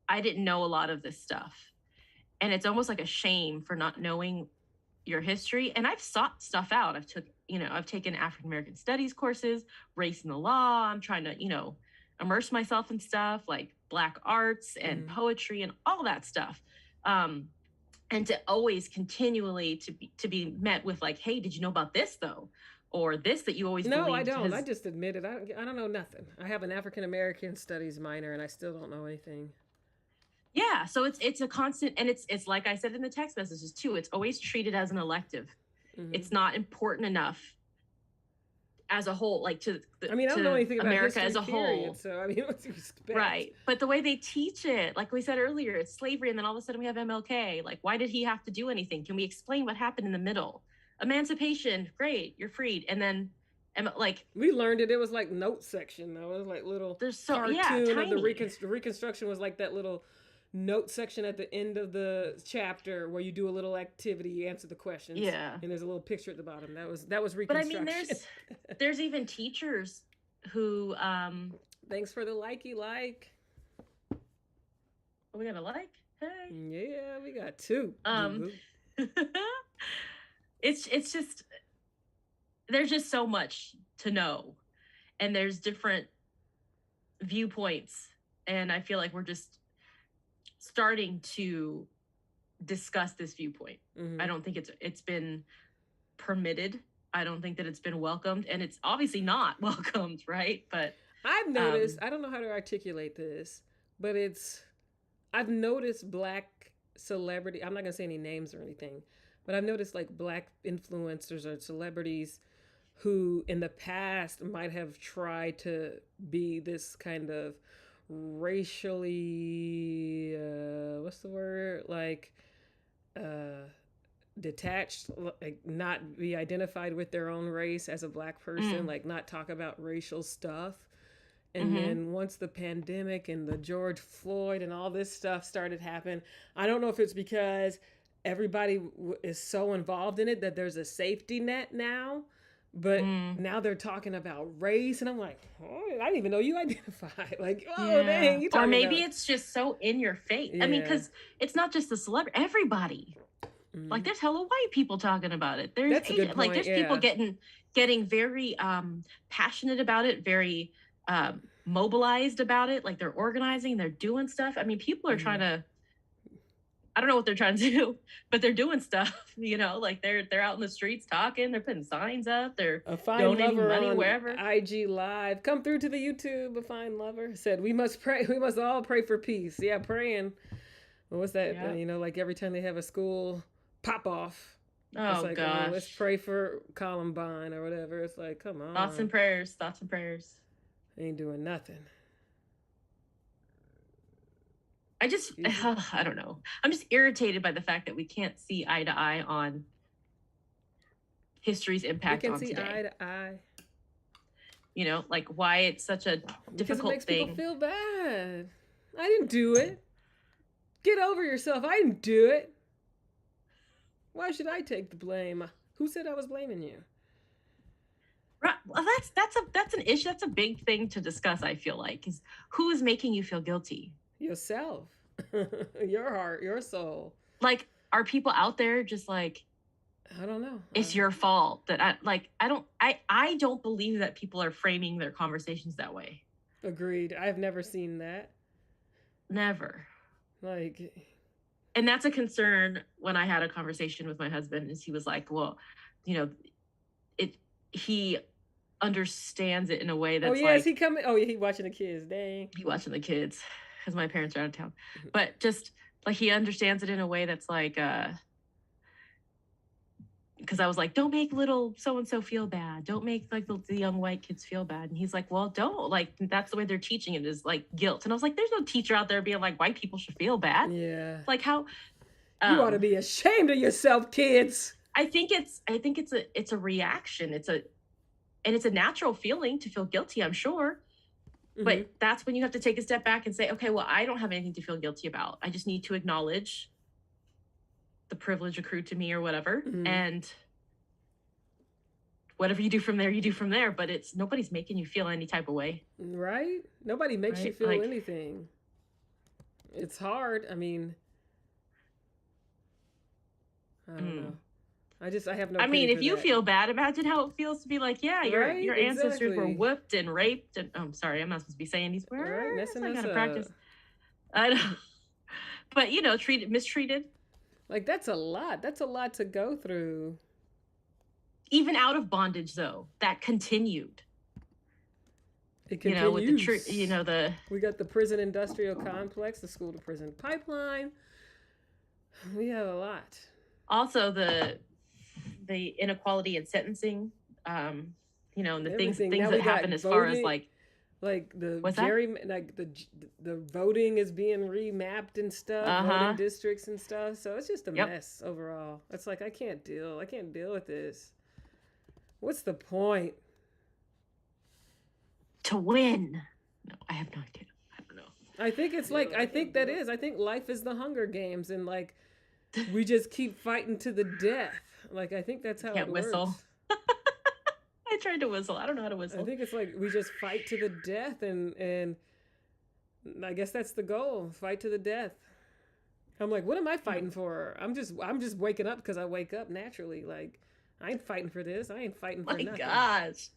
I didn't know a lot of this stuff. And it's almost like a shame for not knowing your history. And I've sought stuff out. I've taken African American studies courses, race and the law. I'm trying to, immerse myself in stuff like Black arts and poetry and all that stuff. And to always continually to be met with like, hey, did you know about this though? Or this that you always No, I believed don't. I has. just admit it. I don't know nothing. I have an African American studies minor, and I still don't know anything. Yeah, so it's a constant, and it's like I said in the text messages too, it's always treated as an elective. It's not important enough as a whole, like I mean, I don't know to anything about America history, as a period. whole. So I mean, what do you expect? Right. But the way they teach it, like we said earlier, it's slavery, and then all of a sudden we have MLK. Like, why did he have to do anything? Can we explain what happened in the middle? Emancipation, great, you're freed. And then like we learned it. It was like note section though. It was like little there's yeah, cartoon of the tiny. reconstruction was like that little note section at the end of the chapter where you do a little activity, you answer the questions, Yeah. and there's a little picture at the bottom. That was But I mean, reconstruction. there's even teachers who thanks for the likey like. we got a like. Hey. Yeah, we got two. It's just there's just so much to know, and there's different viewpoints, and I feel like we're just starting to discuss this viewpoint. I don't think it's been permitted. I don't think that it's been welcomed, and it's obviously not welcomed, right? But I've noticed, I don't know how to articulate this, but I've noticed Black celebrity, I'm not going to say any names or anything, but I've noticed like Black influencers or celebrities who in the past might have tried to be this kind of racially, what's the word? Like, detached, like not be identified with their own race as a Black person, like not talk about racial stuff. And then once the pandemic and the George Floyd and all this stuff started happening, I don't know if it's because everybody is so involved in it that there's a safety net now. But now they're talking about race, and I'm like, oh, I didn't even know you identify. Like, oh, dang, you talking or maybe about... it's just so in your face. I mean, because it's not just the celebrity, everybody. Like, there's hella white people talking about it. There's That's a good point, like there's people getting very passionate about it, very mobilized about it. Like they're organizing, they're doing stuff. I mean, people are trying to. I don't know what they're trying to do, but they're doing stuff. Like they're out in the streets talking. They're putting signs up. They're donating money wherever. IG Live, come through to the YouTube. A fine lover said, "We must pray. We must all pray for peace." Yeah, praying. What's that? Yeah. Like every time they have a school pop off. Oh, it's like, gosh. Let's pray for Columbine or whatever. It's like, come on. Thoughts and prayers. Ain't doing nothing. I don't know. I'm just irritated by the fact that we can't see eye to eye on history's impact on today. We can see eye to eye. Like why it's such a difficult thing. People feel bad. I didn't do it. Get over yourself. I didn't do it. Why should I take the blame? Who said I was blaming you? Right. Well, that's an issue. That's a big thing to discuss. I feel like is who is making you feel guilty? Yourself, your heart, your soul. Like, are people out there just like I don't know. It's your fault that I don't believe that people are framing their conversations that way. Agreed. I've never seen that. Never. Like, and that's a concern when I had a conversation with my husband, is he was like, well, you know, he understands it in a way that's is he coming? Oh, yeah, he watching the kids. Dang. He watching the kids because my parents are out of town. But just like he understands it in a way that's like, because I was like, don't make little so and so feel bad. Don't make like the young white kids feel bad. And he's like, well, don't. Like, that's the way they're teaching it, is like guilt. And I was like, there's no teacher out there being like, white people should feel bad. Yeah. Like, how you ought to be ashamed of yourself, kids. I think it's a reaction. It's a natural feeling to feel guilty, I'm sure. But that's when you have to take a step back and say, okay, well, I don't have anything to feel guilty about. I just need to acknowledge the privilege accrued to me or whatever. And whatever you do from there, you do from there. But nobody's making you feel any type of way. Right? Nobody makes you feel anything. It's hard. I mean, I don't know. I have no. I mean, if you feel bad, imagine how it feels to be like, yeah, your ancestors were whooped and raped, and I'm sorry, I'm not supposed to be saying these words. Right, messing us up. Practice. I know, but mistreated. Like, that's a lot. That's a lot to go through. Even out of bondage, though, that continued. It continues. With we got the prison industrial complex, the school to prison pipeline. We have a lot. Also, the inequality in sentencing, and the things that happen as far as like the the voting is being remapped and stuff, voting districts and stuff. So it's just a mess overall. It's like I can't deal with this. What's the point? To win? No, I have no idea. I don't know. I think it's like I think life is the Hunger Games, and like we just keep fighting to the death. Like, I think that's how it works. Whistle. I tried to whistle. I don't know how to whistle. I think it's like we just fight to the death, and I guess that's the goal. Fight to the death. I'm like, what am I fighting for? I'm just waking up because I wake up naturally. Like, I ain't fighting for this. I ain't fighting for nothing. My gosh.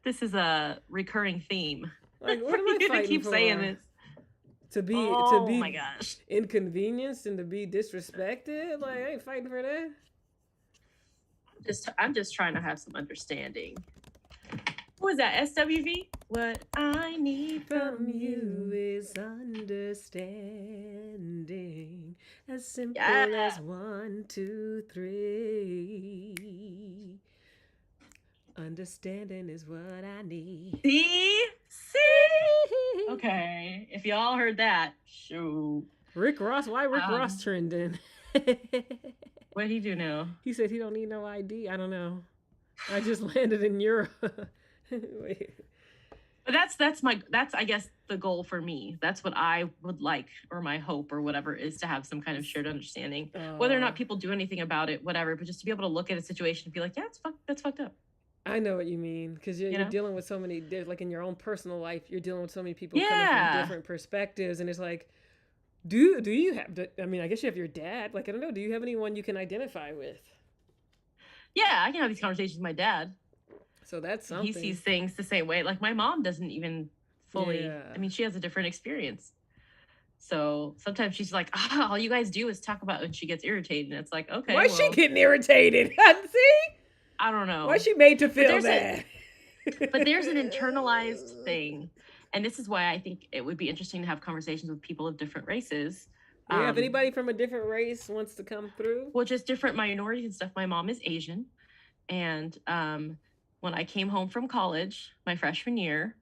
This is a recurring theme. Like, what am I fighting to keep for? Saying this. To be my gosh. Inconvenienced and to be disrespected? Like, I ain't fighting for that. I'm just trying to have some understanding. What was that? SWV? What I need from you is understanding. As simple as 1, 2, 3. Understanding is what I need. See? Okay. If y'all heard that, shoot. Rick Ross, why Rick Ross trending? What did he do now? He said he don't need no ID. I don't know. I just landed in Europe. Wait. But that's I guess the goal for me. That's what I would like, or my hope or whatever, is to have some kind of shared understanding. Whether or not people do anything about it, whatever, but just to be able to look at a situation and be like, yeah, that's fucked up. I know what you mean, because you're dealing with so many, like in your own personal life, you're dealing with so many people coming from different perspectives, and it's like, do you have, I mean, I guess you have your dad, like, I don't know, do you have anyone you can identify with? Yeah, I can have these conversations with my dad. So that's something. He sees things the same way. Like, my mom doesn't even fully, I mean, she has a different experience. So sometimes she's like, all you guys do is talk about, and she gets irritated, and it's like, okay. Why is she getting irritated? See? I don't know. Why is she made to feel bad? But there's an internalized thing. And this is why I think it would be interesting to have conversations with people of different races. Yeah, if anybody from a different race wants to come through. Well, just different minorities and stuff. My mom is Asian. And when I came home from college, my freshman year,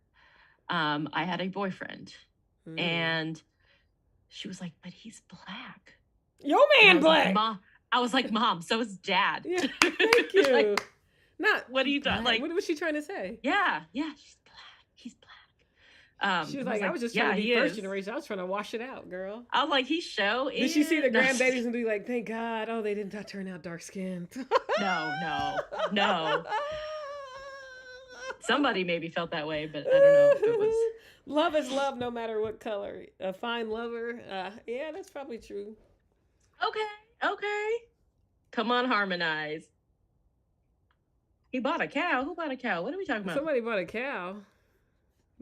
I had a boyfriend. And she was like, but he's black. Yo, man, black. Like, Mom, I was like, Mom, so is Dad. Yeah, thank you. Like, not what are you doing? Like, what was she trying to say? Yeah, she's black. He's black. She was like, I was just trying to be first generation. I was trying to wash it out, girl. I was like, Did she see the grandbabies and be like, thank God, they did not turn out dark skinned? No. Somebody maybe felt that way, but I don't know if it was. Love is love, no matter what color. A fine lover. Yeah, that's probably true. Okay. Come on, harmonize. He bought a cow. Who bought a cow? What are we talking about? Somebody bought a cow.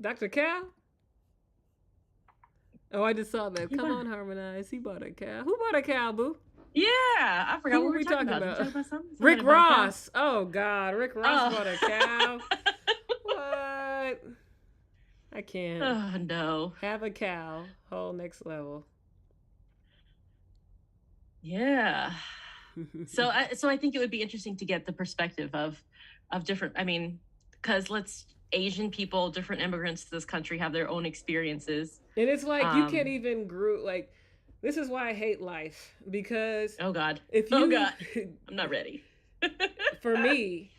Dr. Cow? Oh, I just saw that. Come on, harmonize. He bought a cow. Who bought a cow, boo? Yeah, I forgot Who what were we talking about. Talking about something? Rick Ross. Oh God, Rick Ross bought a cow. What? I can't. Oh no. Have a cow. Whole next level. Yeah. So I think it would be interesting to get the perspective of different. I mean, because Asian people, different immigrants to this country have their own experiences. And it's like you can't even group like. This is why I hate life, because oh God, I'm not ready. For me,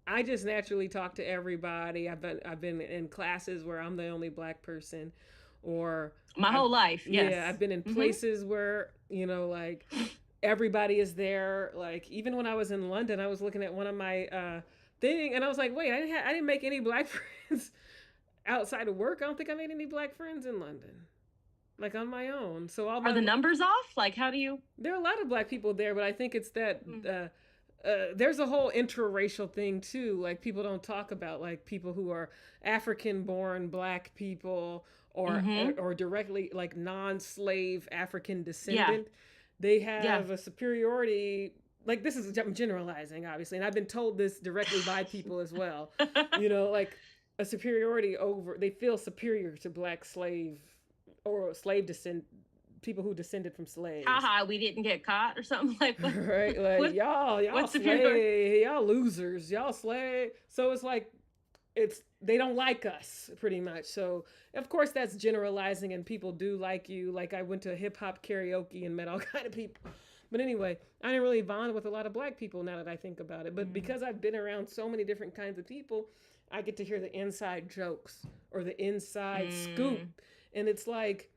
I just naturally talk to everybody. I've been in classes where I'm the only Black person, or my whole life. Yes. Yeah, I've been in places where like everybody is there. Like even when I was in London, I was looking at one of my thing, and I was like, wait, I didn't make any Black friends outside of work. I don't think I made any Black friends in London. Like on my own. So are the numbers off? Like how do you? There are a lot of Black people there, but I think it's that there's a whole interracial thing too. Like people don't talk about like people who are African-born Black people or directly like non-slave African descendant. Yeah. They have a superiority. Like this is, I'm generalizing obviously, and I've been told this directly by people as well. Like a superiority over. They feel superior to Black slave or slave descent people who descended from slaves. Haha, we didn't get caught or something like that. Right, like y'all slave, y'all losers, y'all slave. So it's like they don't like us pretty much. So of course that's generalizing, and people do like you. Like I went to hip hop karaoke and met all kind of people. But anyway, I didn't really bond with a lot of Black people now that I think about it. But because I've been around so many different kinds of people, I get to hear the inside jokes or the inside scoop. And it's like,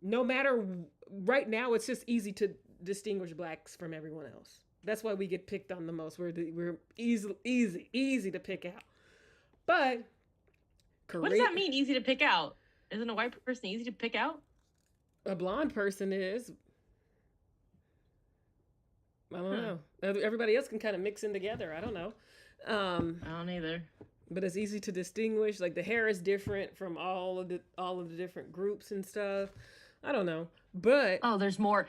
no matter, right now, it's just easy to distinguish Blacks from everyone else. That's why we get picked on the most. We're easy to pick out. But what does that mean, easy to pick out? Isn't a white person easy to pick out? A blonde person is. I don't know. Everybody else can kind of mix in together. I don't know. I don't either. But it's easy to distinguish. Like the hair is different from all of the different groups and stuff. I don't know, but there's more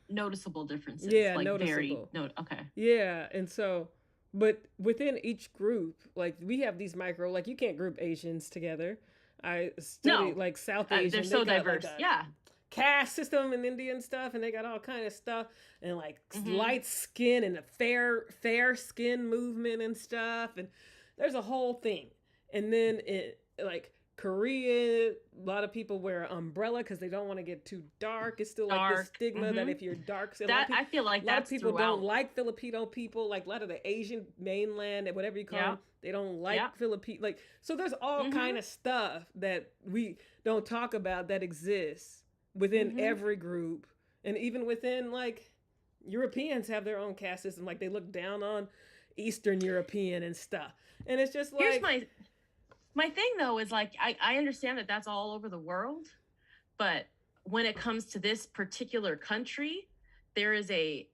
noticeable differences. Yeah, like noticeable. Okay. Yeah, and so, but within each group, like we have these micro. Like you can't group Asians together. I study like South Asian. They're so diverse. Like caste system in India and stuff, and they got all kind of stuff, and like light skin and a fair skin movement and stuff, and there's a whole thing. And then like Korea, a lot of people wear an umbrella because they don't want to get too dark. It's still like this stigma that if you're dark, I feel like a lot of people don't like Filipino people. Like a lot of the Asian mainland and whatever you call them, they don't like Filipino. Like so, there's all kind of stuff that we don't talk about that exists within every group, and even within like Europeans have their own caste system. Like they look down on Eastern European and stuff, and it's just like here's my thing though is like I understand that that's all over the world, but when it comes to this particular country, there is a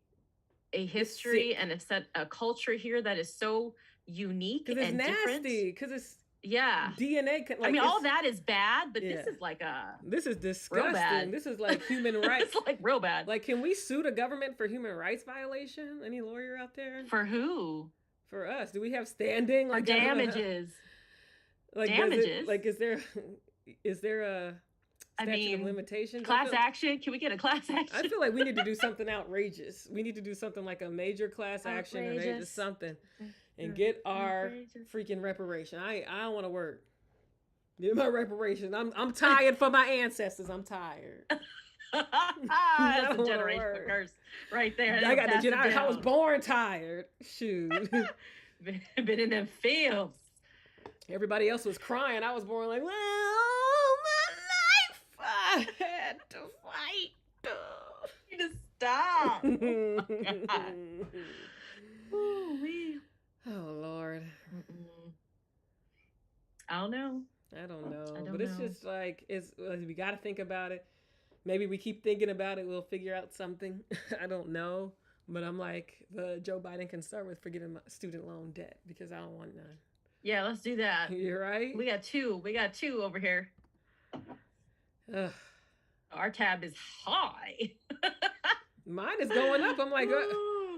history and a culture here that is so unique and nasty, different. Because it's DNA. Like, I mean, all that is bad, but this is disgusting. This is like human rights. It's like real bad. Like, can we sue the government for human rights violation? Any lawyer out there? For who? For us. Do we have standing? Like damages. Like damages. Is there a statute of limitations? Class action? Can we get a class action? I feel like we need to do something outrageous. We need to do something like a major class action or something. And get our freaking reparation. I don't want to work. Get my reparation. I'm tired for my ancestors. I'm tired. That's a generational curse right there. I got the I was born tired. Shoot. Been in them fields. Everybody else was crying. I was born like, well, my life I had to fight. You just stop. Oh, man. Oh, Lord. I don't know. But it's just like, we got to think about it. maybe we keep thinking about it, we'll figure out something. I don't know. But I'm like, Joe Biden can start with forgiving my student loan debt because I don't want none. Yeah, let's do that. You're right. We got two over here. Ugh. Our tab is high. Mine is going up. I'm like,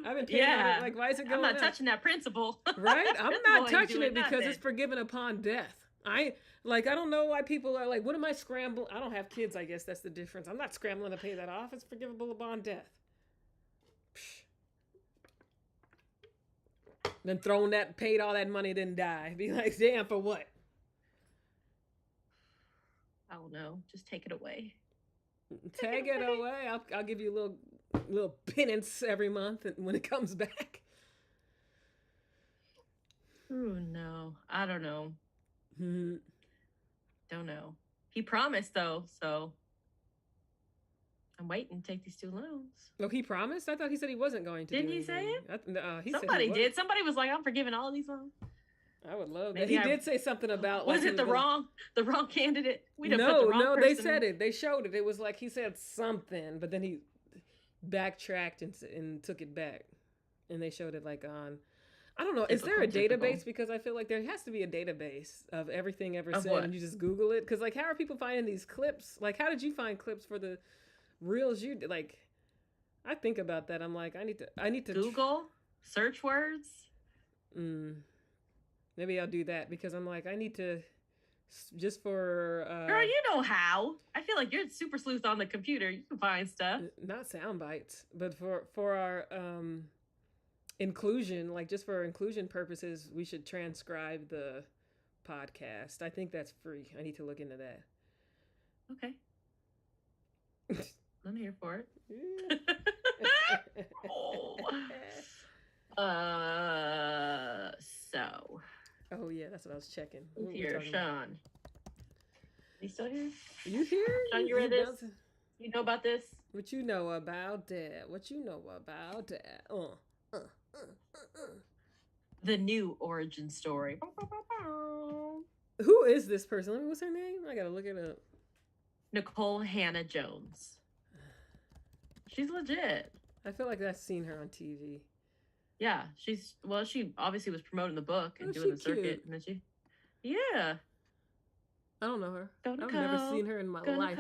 I've been paying on it. Like, why is it going up? I'm not touching that principal. Right? I'm not touching it because it's forgiven upon death. I don't know why people are like, what am I scrambling? I don't have kids, I guess that's the difference. I'm not scrambling to pay that off. It's forgivable upon death. Psh. Then paid all that money, then die. Be like, damn, for what? I don't know. Just take it away. Take it away. I'll give you a little penance every month when it comes back. Oh no, I don't know. Mm-hmm. Don't know. He promised though, so I'm waiting to take these 2 loans. Oh, he promised? I thought he said he wasn't going to. Didn't he say it? Somebody did. Somebody was like, "I'm forgiving all of these loans." I would love that. He did say something about. Was it the wrong candidate? No, they said it. They showed it. It was like he said something, but then he backtracked and took it back, and they showed it like on. I don't know. Is there a database? Because I feel like there has to be a database of everything ever said, and you just Google it. Because like, how are people finding these clips? Like, how did you find clips for the reels you did? Like, I think about that. I'm like, I need to Google search words. Maybe I'll do that because I'm like, I need to just for. Girl, you know how. I feel like you're super sleuth on the computer. You can find stuff. Not sound bites, but for our inclusion, like just for inclusion purposes, we should transcribe the podcast. I think that's free. I need to look into that. Okay. I'm here for it. So. Oh yeah, that's what I was checking. Who's here, Sean? You still here? You here? Sean, you read this? You know about this? What you know about that? What you know about that? The new origin story. Who is this person? What's her name? I gotta look it up. Nicole Hannah Jones. She's legit. I feel like I've seen her on TV. Yeah, she obviously was promoting the book and doing the circuit, and then yeah. I don't know her. I've never seen her in my life.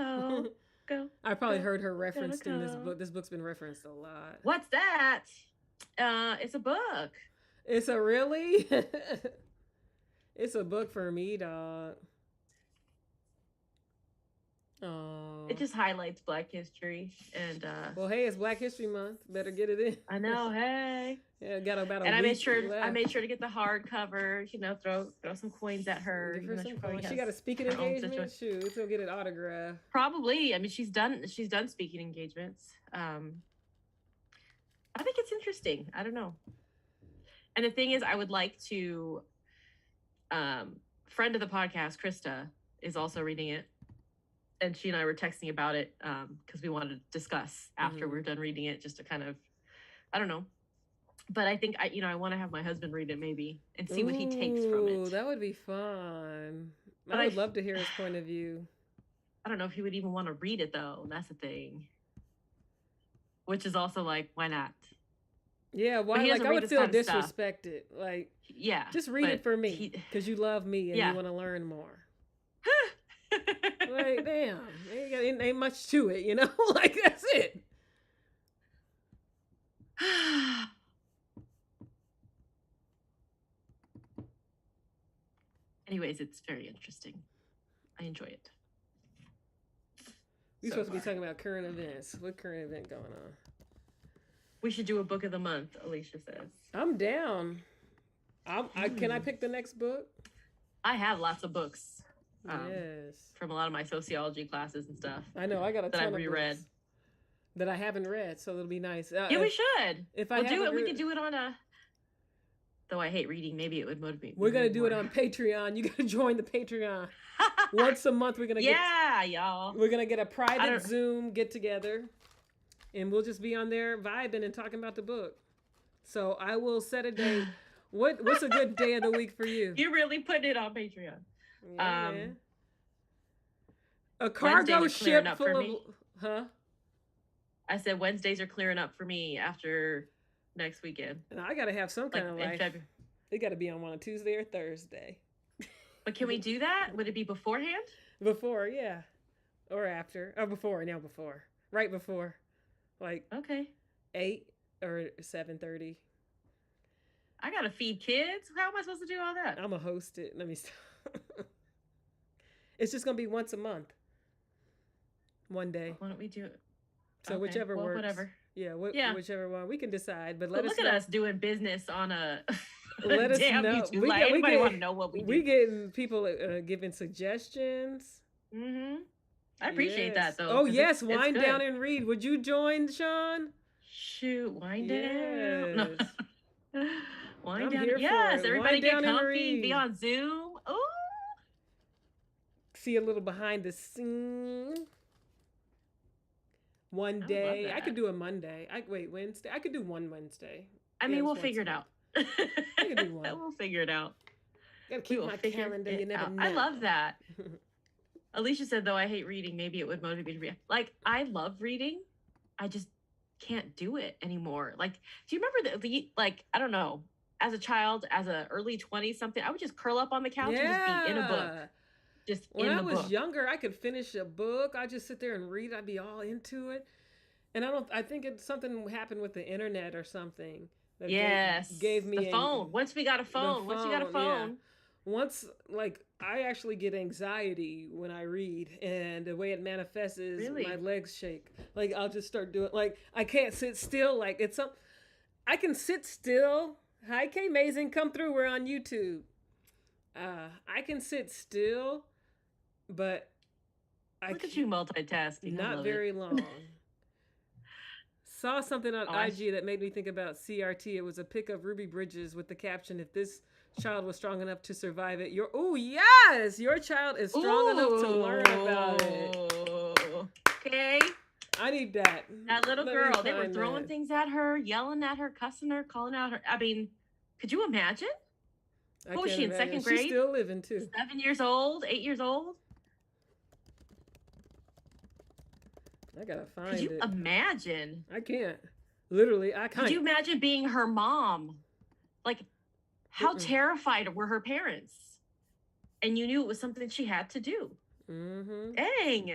I probably heard her referenced in this book. This book's been referenced a lot. What's that? It's a book. It's a really? It's a book for me, dog. Oh. It just highlights Black history and well, hey, it's Black History Month. Better get it in. I know, hey. Yeah, got about a and week I made sure to get the hardcover, throw some coins at her. She got a speaking engagement. Shoot, let's go get it autographed. Probably. I mean, she's done speaking engagements. I think it's interesting. I don't know. And the thing is, I would like to friend of the podcast, Krista, is also reading it. And she and I were texting about it because we wanted to discuss after we're done reading it, just to kind of, I don't know. But I think I want to have my husband read it maybe and see what he takes from it. That would be fun. I would love to hear his point of view. I don't know if he would even want to read it though. That's the thing. Which is also like, why not? Yeah, why? Like I would feel disrespected. Like, yeah, just read it for me because you love me and you want to learn more. Like, damn, ain't much to it, like that's it. Anyways, it's very interesting. I enjoy it. We're supposed to be talking about current events. What current event going on? We should do a book of the month, Alicia says. I'm down. Can I pick the next book? I have lots of books. Yes. From a lot of my sociology classes and stuff. I know. I got a ton of reread books that I haven't read, so it'll be nice. Yeah, we should. If we'll do it, we could do it on a. Though I hate reading, maybe it would motivate me. We're gonna do it on Patreon. You gotta join the Patreon. Once a month, we're gonna y'all. We're gonna get a private Zoom get together, and we'll just be on there vibing and talking about the book. So I will set a day. What's a good day of the week for you? You're really putting it on Patreon. Yeah. A cargo ship full of Huh? I said Wednesdays are clearing up for me after next weekend. And I gotta have some kind Like of in life. February. It gotta be on a Tuesday or Thursday. But can we do that? Would it be beforehand? Before, yeah. Or after. Or before, now before. Right before. Like Okay. 8 or 7:30. I gotta feed kids. How am I supposed to do all that? I'm gonna host it. Let me stop. It's just gonna be once a month. One day. Why don't we do it? So Okay, whichever well, works. whatever. Yeah, Yeah. whichever one. We can decide, but But let us look know. at us doing business on a Let us damn know. YouTube. Like, anybody want to know what we do? We getting people giving suggestions. Mm-hmm. I appreciate that, though. Oh, 'cause yes. it's Wind good. down and read. Would you join, Sean? Shoot, wind down. Yes. No. Wind I'm down. here for Yes, it. everybody Wind get down and comfy. Be read. on Zoom. Ooh. See a little behind the scene. One day. I could do a Monday. Wednesday. I could do one Wednesday. I mean, we'll figure it out. I could do one. We'll figure it out. Gotta keep my calendar. You never know. I love that. Alicia said, though, I hate reading. Maybe it would motivate me to read. Like, I love reading. I just can't do it anymore. Like, do you remember like, I don't know, as a child, as a early 20s something, I would just curl up on the couch and just be in a book. Just when I was younger, I could finish a book. I'd just sit there and read. I'd be all into it. And I think it's something happened with the internet or something. That gave me the phone. Once we got a phone. Once you got a phone. Yeah. Once, like, I actually get anxiety when I read, and the way it manifests is my legs shake. Like, I'll just start doing, like, I can't sit still. Like, I can sit still. Hi, K Amazing, come through. We're on YouTube. I can sit still, but look at you multitasking. Not very long. Saw something on IG that made me think about CRT. It was a pic of Ruby Bridges with the caption, "If this child was strong enough to survive it, your child is strong enough to learn about it." Okay. I need that. That little girl, they were throwing things at her, yelling at her, cussing her, calling out her. I mean, could you imagine? What was she in second grade? She's still living too. 7 years old, 8 years old. I gotta find it. Could you imagine? I can't. Literally, I can't. Could you imagine being her mom? Like, how terrified were her parents? And you knew it was something she had to do. Mm-hmm. Dang.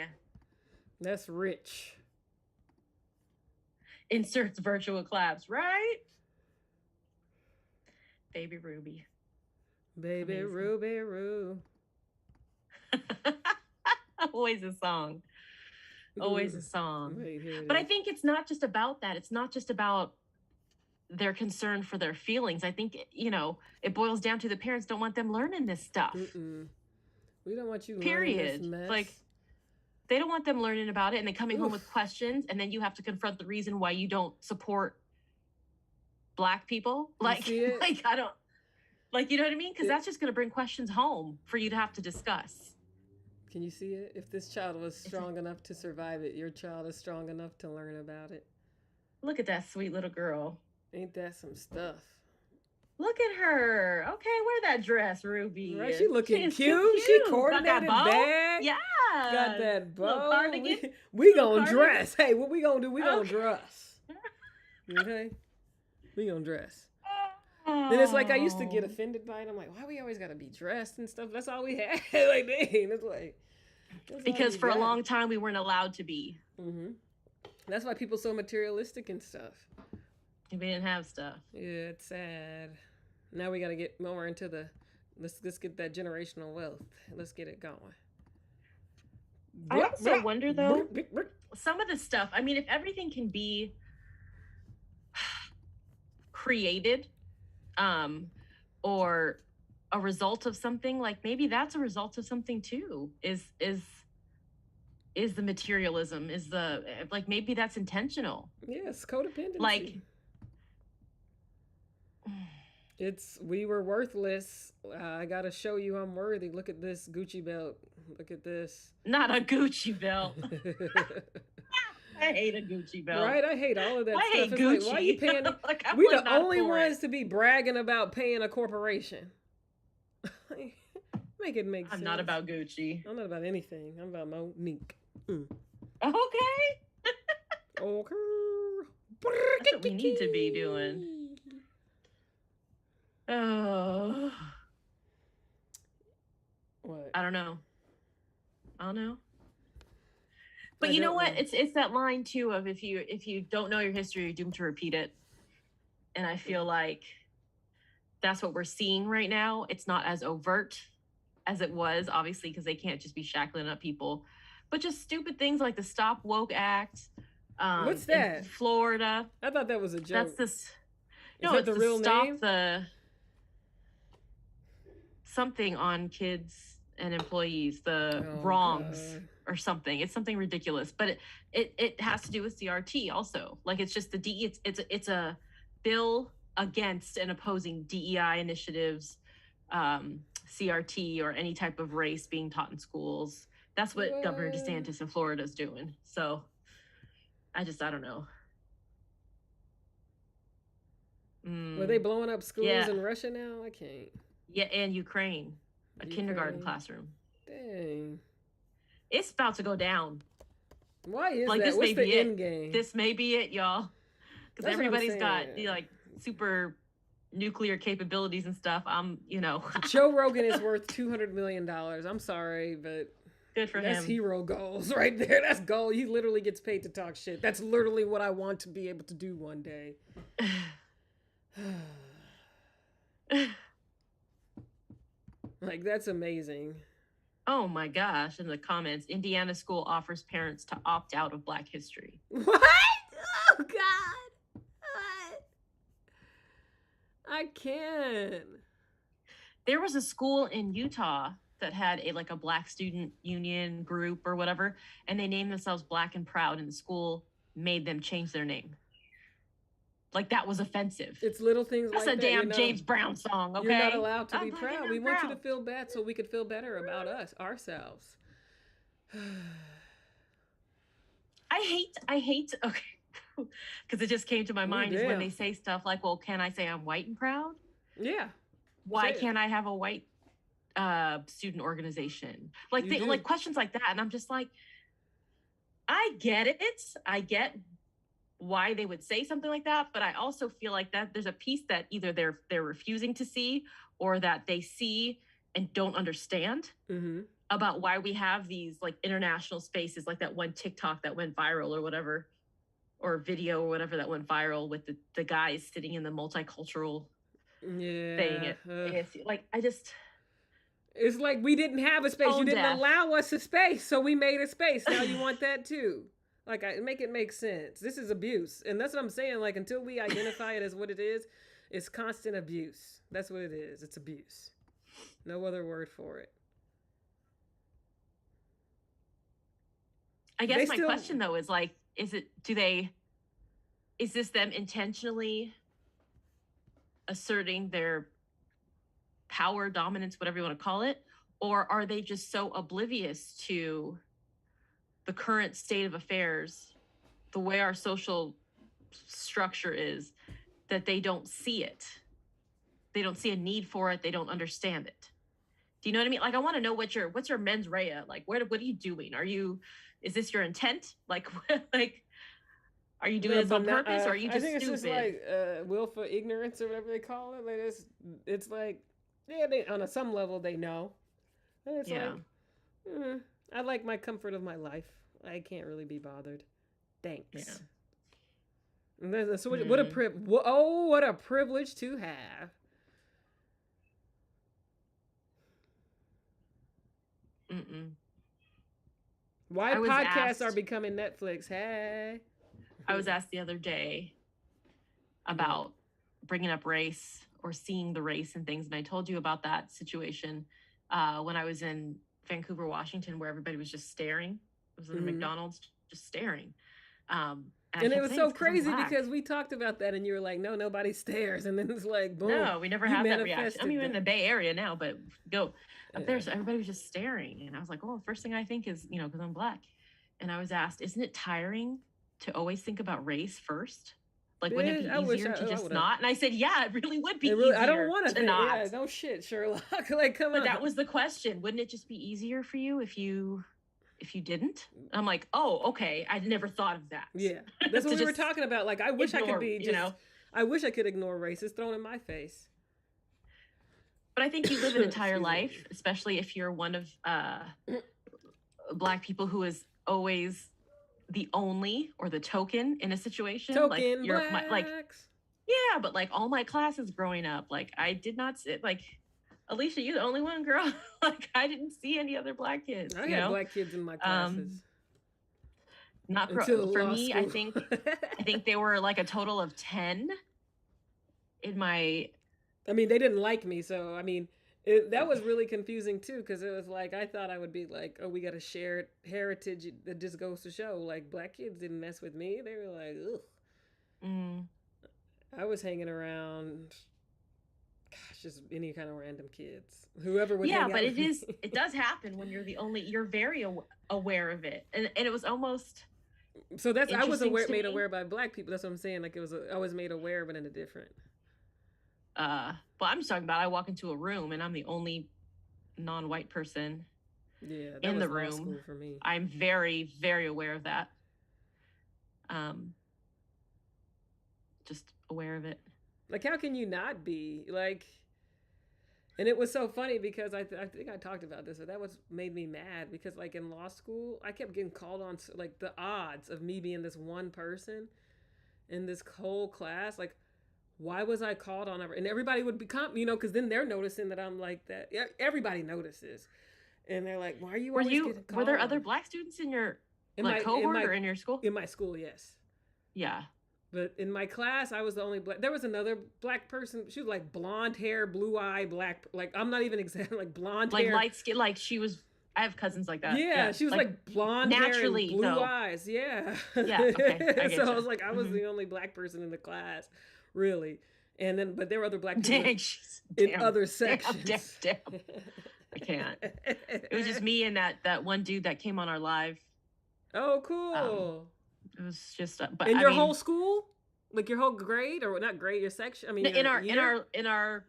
That's rich. Inserts virtual claps, right? Baby Ruby. Baby Amazing. Ruby Roo. Always a song. Always a song. But I think it's not just about that. It's not just about their concern for their feelings. I think, it boils down to the parents don't want them learning this stuff. We don't want you learning this mess. Like, they don't want them learning about it and then coming home with questions, and then you have to confront the reason why you don't support Black people. Like, I don't, like, you know what I mean? Because that's just going to bring questions home for you to have to discuss. Can you see it? If this child was strong enough to survive it, your child is strong enough to learn about it. Look at that sweet little girl. Ain't that some stuff? Look at her. Okay, wear that dress, Ruby. Right, she looking cute. She coordinated bag. Yeah. Got that bow. We gonna dress. Hey, what we gonna do? We gonna dress. Okay? We gonna dress. Then it's like I used to get offended by it. I'm like, why we always gotta be dressed and stuff? That's all we had. Like, dang, it's like because for a long time we weren't allowed to be. Mm-hmm. That's why people so materialistic and stuff. We didn't have stuff. Yeah, it's sad. Now we gotta get more into the let's get that generational wealth. Let's get it going. I also wonder though, some of the stuff. I mean, if everything can be created, or a result of something, like maybe that's a result of something too. Is the materialism? Is the like maybe that's intentional? Yes, codependency. Like. We were worthless. I gotta show you I'm worthy. Look at this Gucci belt. Look at this. Not a Gucci belt. I hate a Gucci belt. Right? I hate all of that stuff. Hate Gucci. Like, why are you paying? Like, we the only ones to be bragging about paying a corporation. Make it make sense. I'm not about Gucci. I'm not about anything. I'm about Monique. Okay. Okay. That's what we need to be doing. Oh. What? I don't know. I don't know. But I you know don't what? know. It's that line too of if you don't know your history, you're doomed to repeat it. And I feel like that's what we're seeing right now. It's not as overt as it was, obviously, because they can't just be shackling up people, but just stupid things like the Stop Woke Act What's in that? Florida. I thought that was a joke. That's this. Is No, that it's the to real stop name? the something on kids and employees, the Oh wrongs god. or something. It's something ridiculous, but it has to do with CRT also. Like it's just the D. It's a bill against and opposing DEI initiatives, CRT or any type of race being taught in schools. That's what Governor What? DeSantis in Florida is doing. So I don't know. Were they Mm, blowing up schools yeah, in Russia now? I can't. yeah, and Ukraine, a kindergarten Ukraine. classroom. Dang. It's about to go down. Why is Like that? this What's may the be it. end game? This may be it, y'all. Because That's what I'm everybody's got saying. like super nuclear capabilities and stuff. Joe Rogan is worth $200 million. I'm sorry, but Good for that's him. hero goals right there. That's goal. He literally gets paid to talk shit. That's literally what I want to be able to do one day. Like that's amazing. Oh my gosh! In the comments, Indiana school offers parents to opt out of Black history. What? Oh God. What? I can't. There was a school in Utah that had a Black student union group or whatever, and they named themselves Black and Proud, and the school made them change their name. Like that was offensive. It's little things That's like a that, damn James Brown song, You're not okay? allowed to I'm be Black and proud. We I'm want you to proud. feel bad so we could feel better about ourselves. I hate, okay, because it just came to my Ooh, mind is when damn. they say stuff like, well, can I say I'm white and proud? Yeah. Why Say it. can't I have a white student organization? Like You do. like questions like that. And I'm just like, I get it. I get why they would say something like that, but I also feel like that there's a piece that either they're refusing to see or that they see and don't understand Mm-hmm. about why we have these like international spaces, like that one TikTok that went viral or whatever, or video or whatever that went viral with the guys sitting in the multicultural thing Yeah. at ASU. Like I just It's like we didn't have a space. You tone didn't deaf. allow us a space, so we made a space. Now you want that too. Like, make it make sense. This is abuse, and that's what I'm saying. Like, until we identify it as what it is, it's constant abuse. That's what it is. It's abuse. No other word for it. I guess my question though is like, is this them intentionally asserting their power, dominance, whatever you want to call it, or are they just so oblivious to the current state of affairs, the way our social structure is, that they don't see it? They don't see a need for it. They don't understand it. Do you know what I mean? Like, I want to know what's your mens rea? Like, what are you doing? Is this your intent? Like, are you doing this on purpose, or are you just I think it's stupid? just like willful ignorance or whatever they call it. Like it's like, yeah, they on some level they know. And it's like, I like my comfort of my life. I can't really be bothered. Thanks. Yeah. So what a what a privilege to have. Why podcasts are becoming Netflix? Hey. I was asked the other day about bringing up race or seeing the race and things, and I told you about that situation when I was in Vancouver, Washington, where everybody was just staring. It was in a McDonald's, just staring. And it was so crazy because we talked about that, and you were like, "No, nobody stares," and then it's like, boom. No, we never have that reaction. I mean, we're in the Bay Area now, but up there, so everybody was just staring, and I was like, "Oh, the first thing I think is, because I'm Black." And I was asked, "Isn't it tiring to always think about race first? Like, wouldn't it be easier to just not?" And I said, "Yeah, it really would be easier. I don't want to not. Yeah, no shit, Sherlock. Like, come on." But that was the question. Wouldn't it just be easier for you if you if you didn't. I'm like, oh, okay. I'd never thought of that. Yeah, that's what we were talking about. Like, I wish I could be just, you know. I wish I could ignore racists thrown in my face. But I think you live an entire life, especially if you're one of Black people who is always the only or the token in a situation. Token like you're blacks. like, yeah, but like all my classes growing up, like I did not sit like, Alicia, you're the only one, girl. Like I didn't see any other Black kids. I had Black kids in my classes. Not for me. School. I think they were like a total of 10 in my. I mean, they didn't like me, so I mean, that was really confusing too, because it was like I thought I would be like, oh, we got a shared heritage that just goes to show. Like Black kids didn't mess with me; they were like, ugh. I was hanging around, gosh, just any kind of random kids, whoever would. Yeah, but it does happen when you're the only. You're very aware of it, and it was almost. So that's I was made aware by Black people. That's what I'm saying. Like I was made aware of it in a different. But I'm just talking about I walk into a room and I'm the only non-white person in the room. For me. I'm very, very aware of that. Just aware of it. Like, how can you not be? Like, and it was so funny because I think I talked about this, but that made me mad because, like, in law school, I kept getting called on, like, the odds of me being this one person in this whole class, like, why was I called on? And everybody would become, because then they're noticing that I'm like that. Everybody notices. And they're like, why are you always getting called Were there other Black students in your cohort or in your school? In my school, yes. Yeah. But in my class, I was the only Black. There was another Black person. She was like blonde hair, blue eye, Black. Like, I'm not even exaggerating, like blonde hair. Like light skin, like she was. I have cousins like that. Yeah, she was like blonde naturally, hair and blue eyes. Yeah. Yeah. Okay. So I was like, I was the only Black person in the class. Really. And then, but there were other Black people in other sections. Damn. I can't. It was just me and that one dude that came on our live. Oh, cool. It was just, but in your whole school, like your whole grade, or not grade, your section. I mean, in our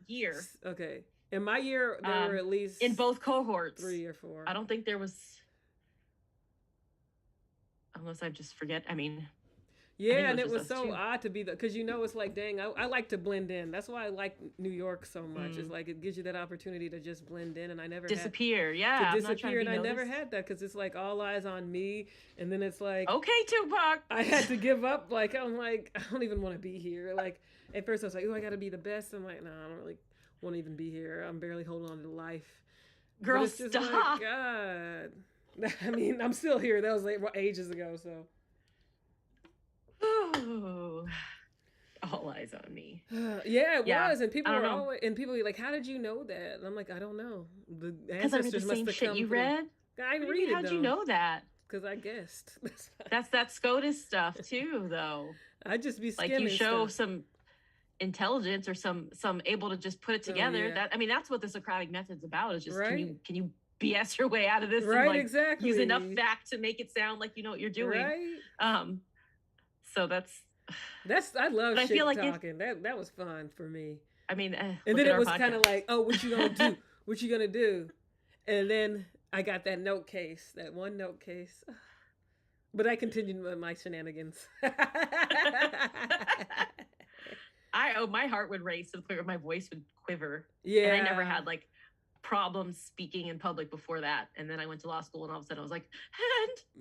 year. Okay. In my year, there were at least in both cohorts 3 or 4. I don't think there was, unless I just forget. I mean. Yeah, and it was so odd to be because it's like, dang, I like to blend in. That's why I like New York so much. It's like it gives you that opportunity to just blend in, and I never disappear. And I never had that because it's like all eyes on me, and then it's like, okay, Tupac. I had to give up. Like I'm like, I don't even want to be here. Like at first I was like, oh, I got to be the best. I'm like, no, I don't really want to even be here. I'm barely holding on to life. Girl, but it's just stop. Like, God. I mean, I'm still here. That was like ages ago, so. All eyes on me. Yeah, it was, and people were always, and people were like, "How did you know that?" And I'm like, "I don't know." The ancestors must have come. You read? I read it. How'd you know that? Because I guessed. That's that SCOTUS stuff too, though. I just be like you show some intelligence or some able to just put it together. That's what the Socratic method's about. Is just can you BS your way out of this? Right, and, exactly. Use enough fact to make it sound like you know what you're doing. Right. So that's I love shit talking. That was fun for me. I mean, and then it was kind of like, oh, what you gonna do? What you gonna do? And then I got that one note case. But I continued with my shenanigans. My heart would race to the point where my voice would quiver. Yeah, and I never had like problems speaking in public before that, and then I went to law school, and all of a sudden I was like,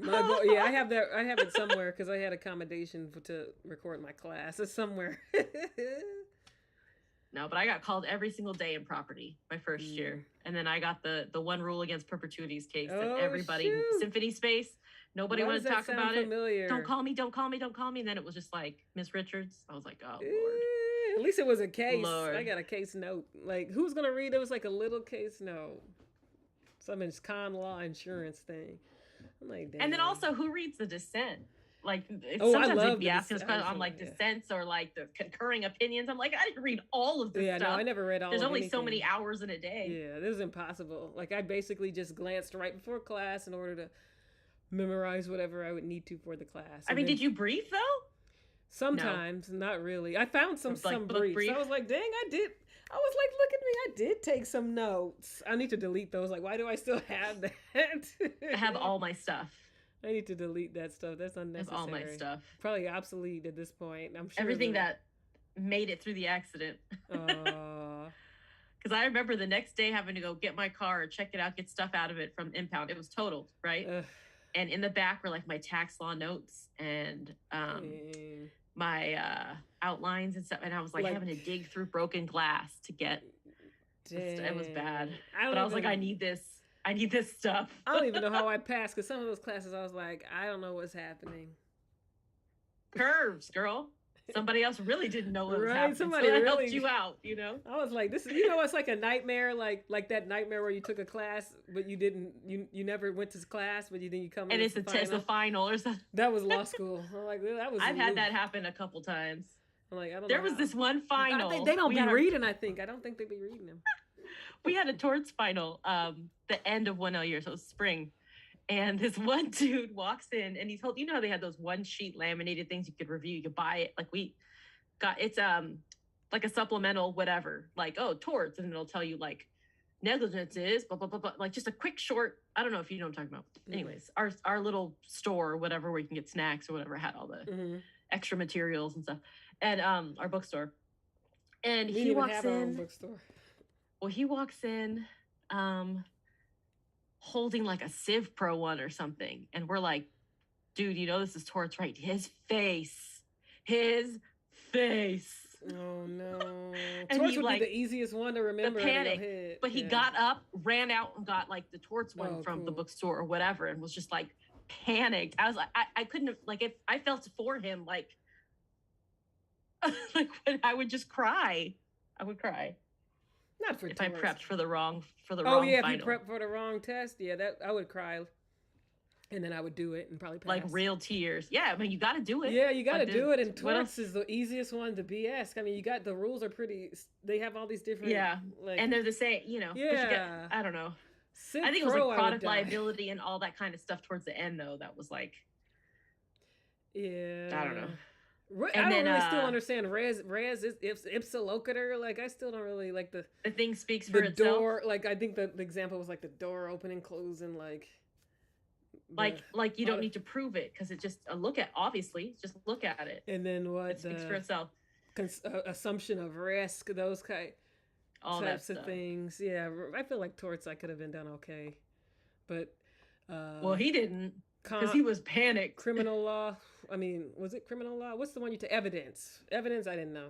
I have it somewhere because I had accommodation to record my class. It's somewhere. No, but I got called every single day in property my first year, and then I got the one rule against perpetuities case that everybody symphony space. Nobody wanted to talk about it. Don't call me. And then it was just like, Miss Richards. I was like, oh Lord. At least it was a case. Lord. I got a case note. Like, who's going to read it? It was like a little case note. Some con law insurance thing. I'm like, damn. And then also, who reads the dissent? Like, sometimes they'd be asking us on like dissents or like the concurring opinions. I'm like, I didn't read all of this stuff. Yeah, no, I never read all of it. There's only so many hours in a day. Yeah, this is impossible. Like, I basically just glanced right before class in order to memorize whatever I would need to for the class. I mean, did you brief though? Sometimes, not really. I found some Like book briefs. I brief. was like, dang, I did. I was like, look at me, I did take some notes. I need to delete those. Like, why do I still have that? I have all my stuff. I need to delete that stuff. That's I have all my unnecessary. stuff. Probably obsolete at this point. I'm sure Everything that made it through the accident. Because I remember the next day having to go get my car, check it out, get stuff out of it from impound. It was totaled, right? And in the back were like my tax law notes and my outlines and stuff. And I was like having to dig through broken glass to get. It was bad. But I was like, I need this. I need this stuff. I don't even know how I passed, because some of those classes I was like, I don't know what's happening. Curves, girl. Somebody else really didn't know what was happening. Somebody so really helped you out, you know? I was like, this is, you know, it's like a nightmare, like that nightmare where you took a class, but you didn't, you never went to class, but you come and it's a final or something. That was law school. I'm like, that was. I've had that happen a couple times. I'm like, I don't know. There was this one final. They don't be reading, I think. I don't think they be reading them. We had a torts final, the end of 1L year, so it was spring. And this one dude walks in and he's told, you know how they had those one sheet laminated things you could review, you could buy it. Like we got, it's like a supplemental whatever, like, oh, torts, and it'll tell you like negligence is blah, blah, blah, blah. Like just a quick short, I don't know if you know what I'm talking about. Anyways, our little store or whatever where you can get snacks or whatever had all the extra materials and stuff. And our bookstore. And he walks in. Bookstore. Well, he walks in holding like a Civ Pro one or something. And we're like, dude, you know this is torts, right? His face. Oh, no. And torts he, would like, be the easiest one to remember. The panic. But he got up, ran out and got like the torts one from the bookstore or whatever, and was just like panicked. I was like, I couldn't have, like, if I felt for him, like when I would just cry. I would cry. Not for if torts. I prepped for the wrong final. if you prepped for the wrong test, that I would cry, and then I would do it and probably pass. Like real tears. Yeah, I mean you got to do it. Yeah, you got to do it. And torts is the easiest one to BS. I mean, the rules are pretty. They have all these different. Yeah, like, and they're the same. You know. Yeah. I don't know. Civ I think it was like product liability and all that kind of stuff towards the end, though. That was like. Yeah. I don't know. I don't really still understand res is ipsa locator. Like I still don't really like the thing speaks for itself. The door, like I think the example was like the door opening, closing, like you don't need to prove it because it just obviously just look at it. And then what it speaks for itself. Assumption of risk, those types of things. Yeah, I feel like torts I could have been done okay, but well, he didn't. Because he was panicked. Criminal law. I mean, was it criminal law? What's the one you take? Evidence. Evidence, I didn't know.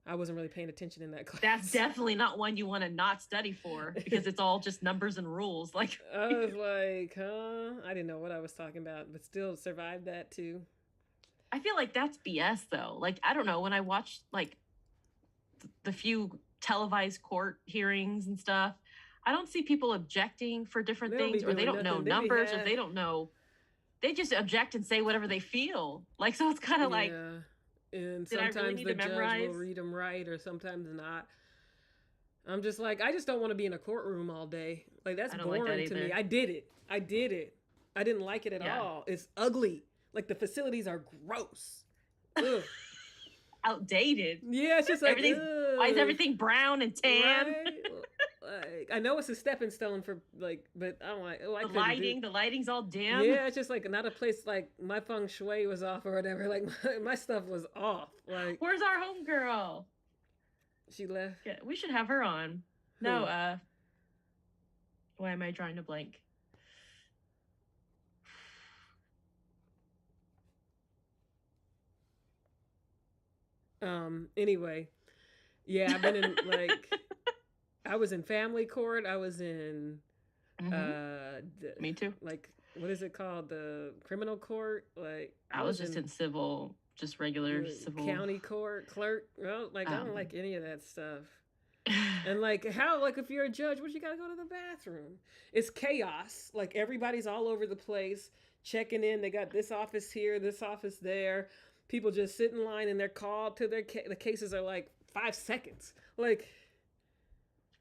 I wasn't really paying attention in that class. That's definitely not one you want to not study for because it's all just numbers and rules. Like I was like, huh? I didn't know what I was talking about, but still survived that too. I feel like that's BS though. Like, I don't know. When I watched like the few televised court hearings and stuff, I don't see people objecting for different things, or they don't know numbers, or they don't know. They just object and say whatever they feel. Like, so it's kind of like, and sometimes the judge will read them right, or sometimes not. I'm just like, I just don't want to be in a courtroom all day. Like, that's boring to me. I did it. I didn't like it at all. It's ugly. Like, the facilities are gross. Ugh. Outdated. Yeah, it's just like, why is everything brown and tan? Right? Like, I know it's a stepping stone for like, but I'm like, the lighting's all dim. Yeah, it's just like not a place like my feng shui was off or whatever. Like my stuff was off. Like, where's our homegirl? She left. Yeah, we should have her on. Who? No, why am I drawing a blank? Anyway, yeah, I've been in like. I was in family court. I was in, me too. Like, what is it called? The criminal court? Like, I was just in civil, just regular civil. County court, clerk. Well, like, I don't like any of that stuff. And like, how, like, if you're a judge, what you gotta go to the bathroom? It's chaos. Like, everybody's all over the place, checking in. They got this office here, this office there. People just sit in line and they're called to the cases are like 5 seconds. Like,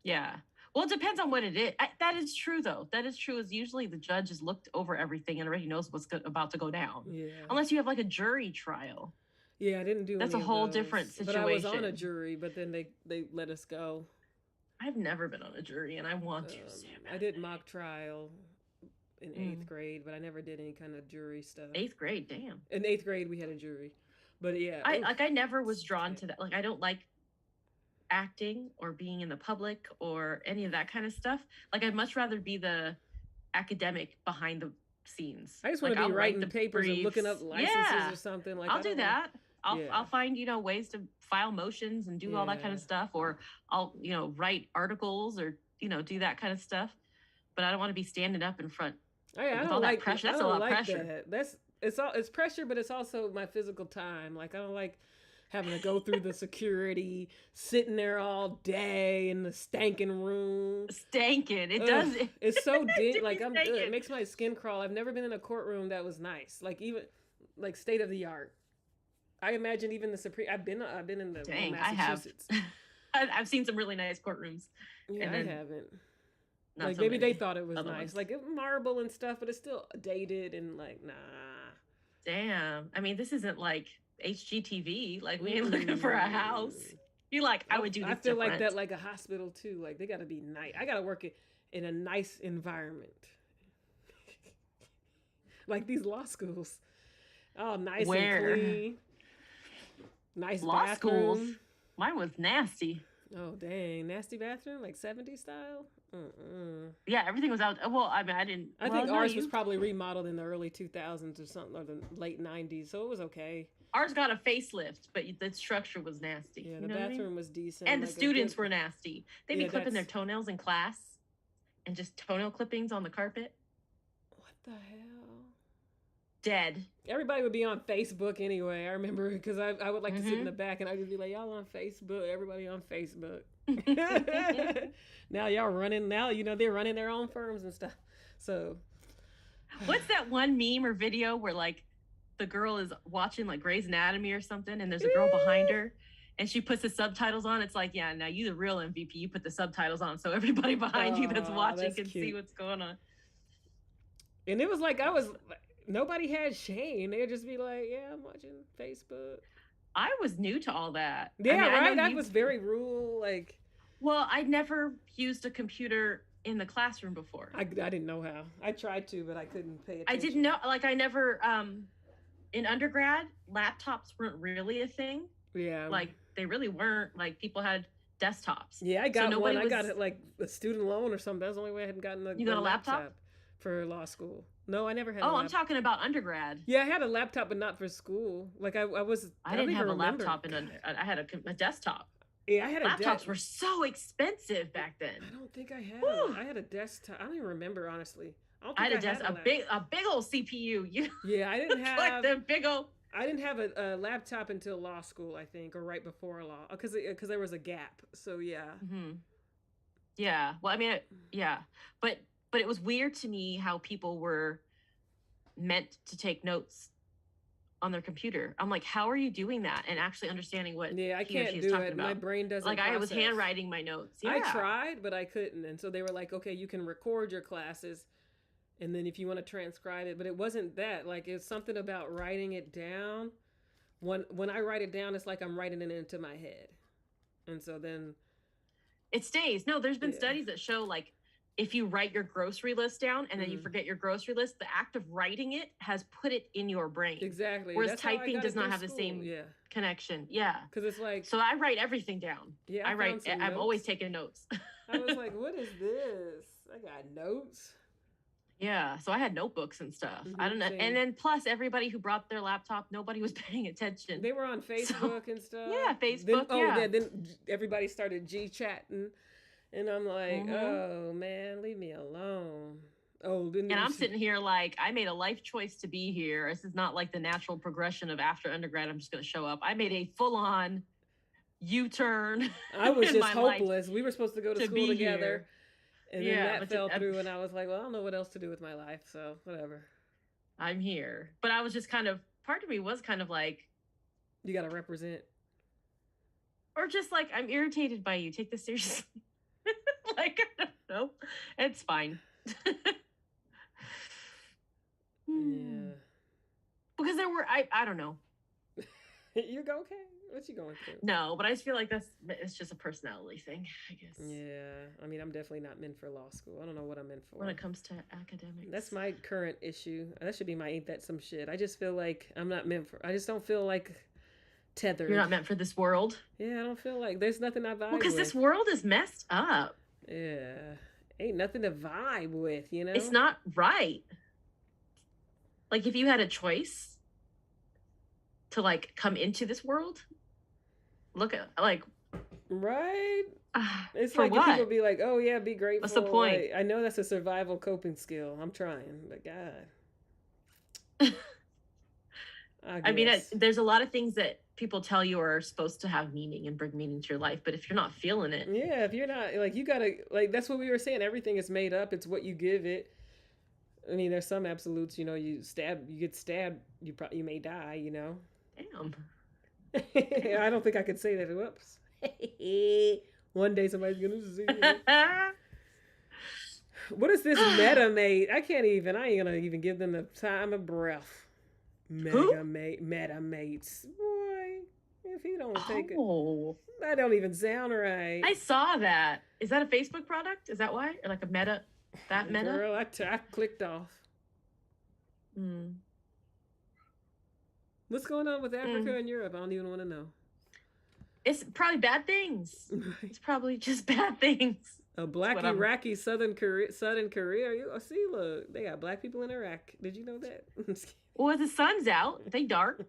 yeah. Well, it depends on what it is. That is true, though. That is true. Is usually the judge has looked over everything and already knows what's about to go down. Yeah. Unless you have like a jury trial. Yeah, I didn't do That's any a of whole different those. But I was on a situation. jury, but then they let us go. I've never been on a jury and I want to so I did badly. mock trial in eighth Mm. grade, but I never did any kind of jury stuff. Eighth grade, damn. In eighth grade, we had a jury, but yeah, I oof, like I never was it's drawn bad. to that. Like I don't like acting or being in the public or any of that kind of stuff. Like I'd much rather be the academic behind the scenes. I just want Like to be I'll write writing the papers or looking up briefs. licenses Yeah. or something. Like I'll I do don't want. that. Yeah, I'll find, ways to file motions and do all that kind yeah. of stuff, or I'll, write articles or, do that kind of stuff. But I don't want to be standing up in front I with don't all that like pressure. I That's a don't lot of like pressure. that. It's pressure, but it's also my physical time. Like I don't like having to go through the security, sitting there all day in the stanking room. Stanking. It Ugh, does. It it's so do dim. be Like it stanking. makes my skin crawl. I've never been in a courtroom that was nice. Like even like state of the art. I imagine even the Supreme. I've been in the Dang, I have. Massachusetts. I've seen some really nice courtrooms, Yeah, and I then haven't. not Like so maybe they many thought it was other nice, ones. like marble and stuff, but it's still dated and like nah. Damn. I mean, this isn't like HGTV. Like we ain't looking for a house. Mm. You like, I would do I this feel like that different. like a hospital too. Like they got to be nice. I got to work in a nice environment. Like these law schools, oh, nice and Where clean, nice law schools, bathroom. mine was nasty. Oh dang, nasty bathroom, like 70s style. Mm-mm. Yeah, everything was out. Well, I mean, I didn't. I Well, think no, ours was probably remodeled in the early 2000s or something, or the late 90s, so it was okay. ours got a facelift, but the structure was nasty. Yeah, You the know what I mean? bathroom was decent, And the like a students good. were nasty. They'd be Yeah, clipping their that's toenails in class and just toenail clippings on the carpet. what the hell. Dead. Everybody would be on Facebook anyway. I remember because I would like to sit in the Mm-hmm. back and I would be like, y'all on Facebook, everybody on Facebook. Now y'all running. Now they're running their own firms and stuff. So What's that one meme or video where like the girl is watching like Grey's Anatomy or something, and there's a girl behind her, and she puts the subtitles on? It's like, yeah, now you the real MVP. You put the subtitles on so everybody behind you that's oh, watching that's can see cute. what's going on. And it was like nobody had shame. They'd just be like, yeah, I'm watching Facebook. I was new to all that. I Yeah, mean, I know right. That you. was very rural. Like Well, I'd never used a computer in the classroom before. I didn't know how. I tried to, but I couldn't pay I didn't attention. know. Like, I never. In undergrad, laptops weren't really a thing. Yeah. Like, they really weren't. Like, people had desktops, Yeah, I so got one. nobody I got was. it like a student loan or something. That's the only way I hadn't gotten You a got a laptop? laptop for law school. No, I never had a Oh, I'm laptop. talking about undergrad. Yeah, I had a laptop, but not for school. Like I I don't didn't even have a remember. laptop in God. I had a desktop. Yeah, I had a Laptops were so expensive back I then. don't think I had Whew. I had a desktop. I don't even remember honestly. I don't I think had I had a laptop. a big old CPU. You Yeah, I didn't like have the big old. a laptop until law school, I think, or right before law, because there was a gap. So yeah. Hmm. Yeah. Well, I mean, yeah, but it was weird to me how people were meant to take notes on their computer. I'm like, how are you doing that and actually understanding what Yeah, I he or she can't is do talking it. My about? brain doesn't Like I was process. handwriting my notes. I Yeah. tried, but I couldn't. And so they were like, okay, you can record your classes. And then if you want to transcribe it, but it wasn't that. Like it's something about writing it down. When I write it down, it's like I'm writing it into my head. And so then, It stays. No, there's been yeah. studies that show like if you write your grocery list down and then you forget your grocery list, the act of writing it has put it in your brain. Exactly. Whereas That's how I typing got does it not through have the school. same Yeah. connection. Yeah. Because it's like, So I write everything down. yeah, I write. found some I'm always notes. taking notes. I was like, what is this? I got notes. Yeah, so I had notebooks and stuff. I don't know. Same. And then plus everybody who brought their laptop, nobody was paying attention. They were on Facebook and stuff. Yeah, Facebook. Then, then everybody started G chatting, and I'm like, Mhm. oh man, leave me alone. Oh, then And I'm sitting here like I made a life choice to be here. This is not like the natural progression of after undergrad. I'm just going to show up. I made a full-on U-turn. I was in just my life hopeless. We were supposed to go to school be together, here. and Yeah, then that but fell through, and I was like, well, I don't know what else to do with my life, so whatever. I'm here. But I was just kind of, part of me was kind of like, You got to represent. or just like, I'm irritated by you. Take this seriously. Like, I don't know. It's fine. Yeah. Because there were, I don't know. You go okay? What you going through? No, but I just feel like it's just a personality thing, I guess. Yeah, I mean, I'm definitely not meant for law school. I don't know what I'm meant for. When it comes to academics. That's my current issue. That should be my ain't that some shit. I just feel like I'm not meant for. I just don't feel like tethered. You're not meant for this world. Yeah, I don't feel like there's nothing I vibe with. Well, because this world is messed up. Yeah, ain't nothing to vibe with, you know. It's not right. Like if you had a choice to like come into this world, look at like right. It's for like what? people be like, "Oh yeah, be grateful." What's the point? Like, I know that's a survival coping skill. I'm trying, but God. I mean, there's a lot of things that people tell you are supposed to have meaning and bring meaning to your life, but if you're not feeling it, yeah, if you're not like, you gotta like. That's what we were saying. Everything is made up. It's what you give it. I mean, there's some absolutes. You know, you get stabbed, you may die. You know. Damn. I don't think I could say that. Whoops. One day somebody's gonna see it. What is this meta mate? I ain't gonna even give them the time of breath. Meta mates. Boy, if you don't take it. That don't even sound right. I saw that. Is that a Facebook product? Is that why? Or like a meta? That meta? Girl, I clicked off. What's going on with Africa and Europe? I don't even want to know. It's probably bad things. It's probably just bad things. A black Iraqi Southern Korea. You see, look, they got black people in Iraq. Did you know that? Well, the sun's out. They dark.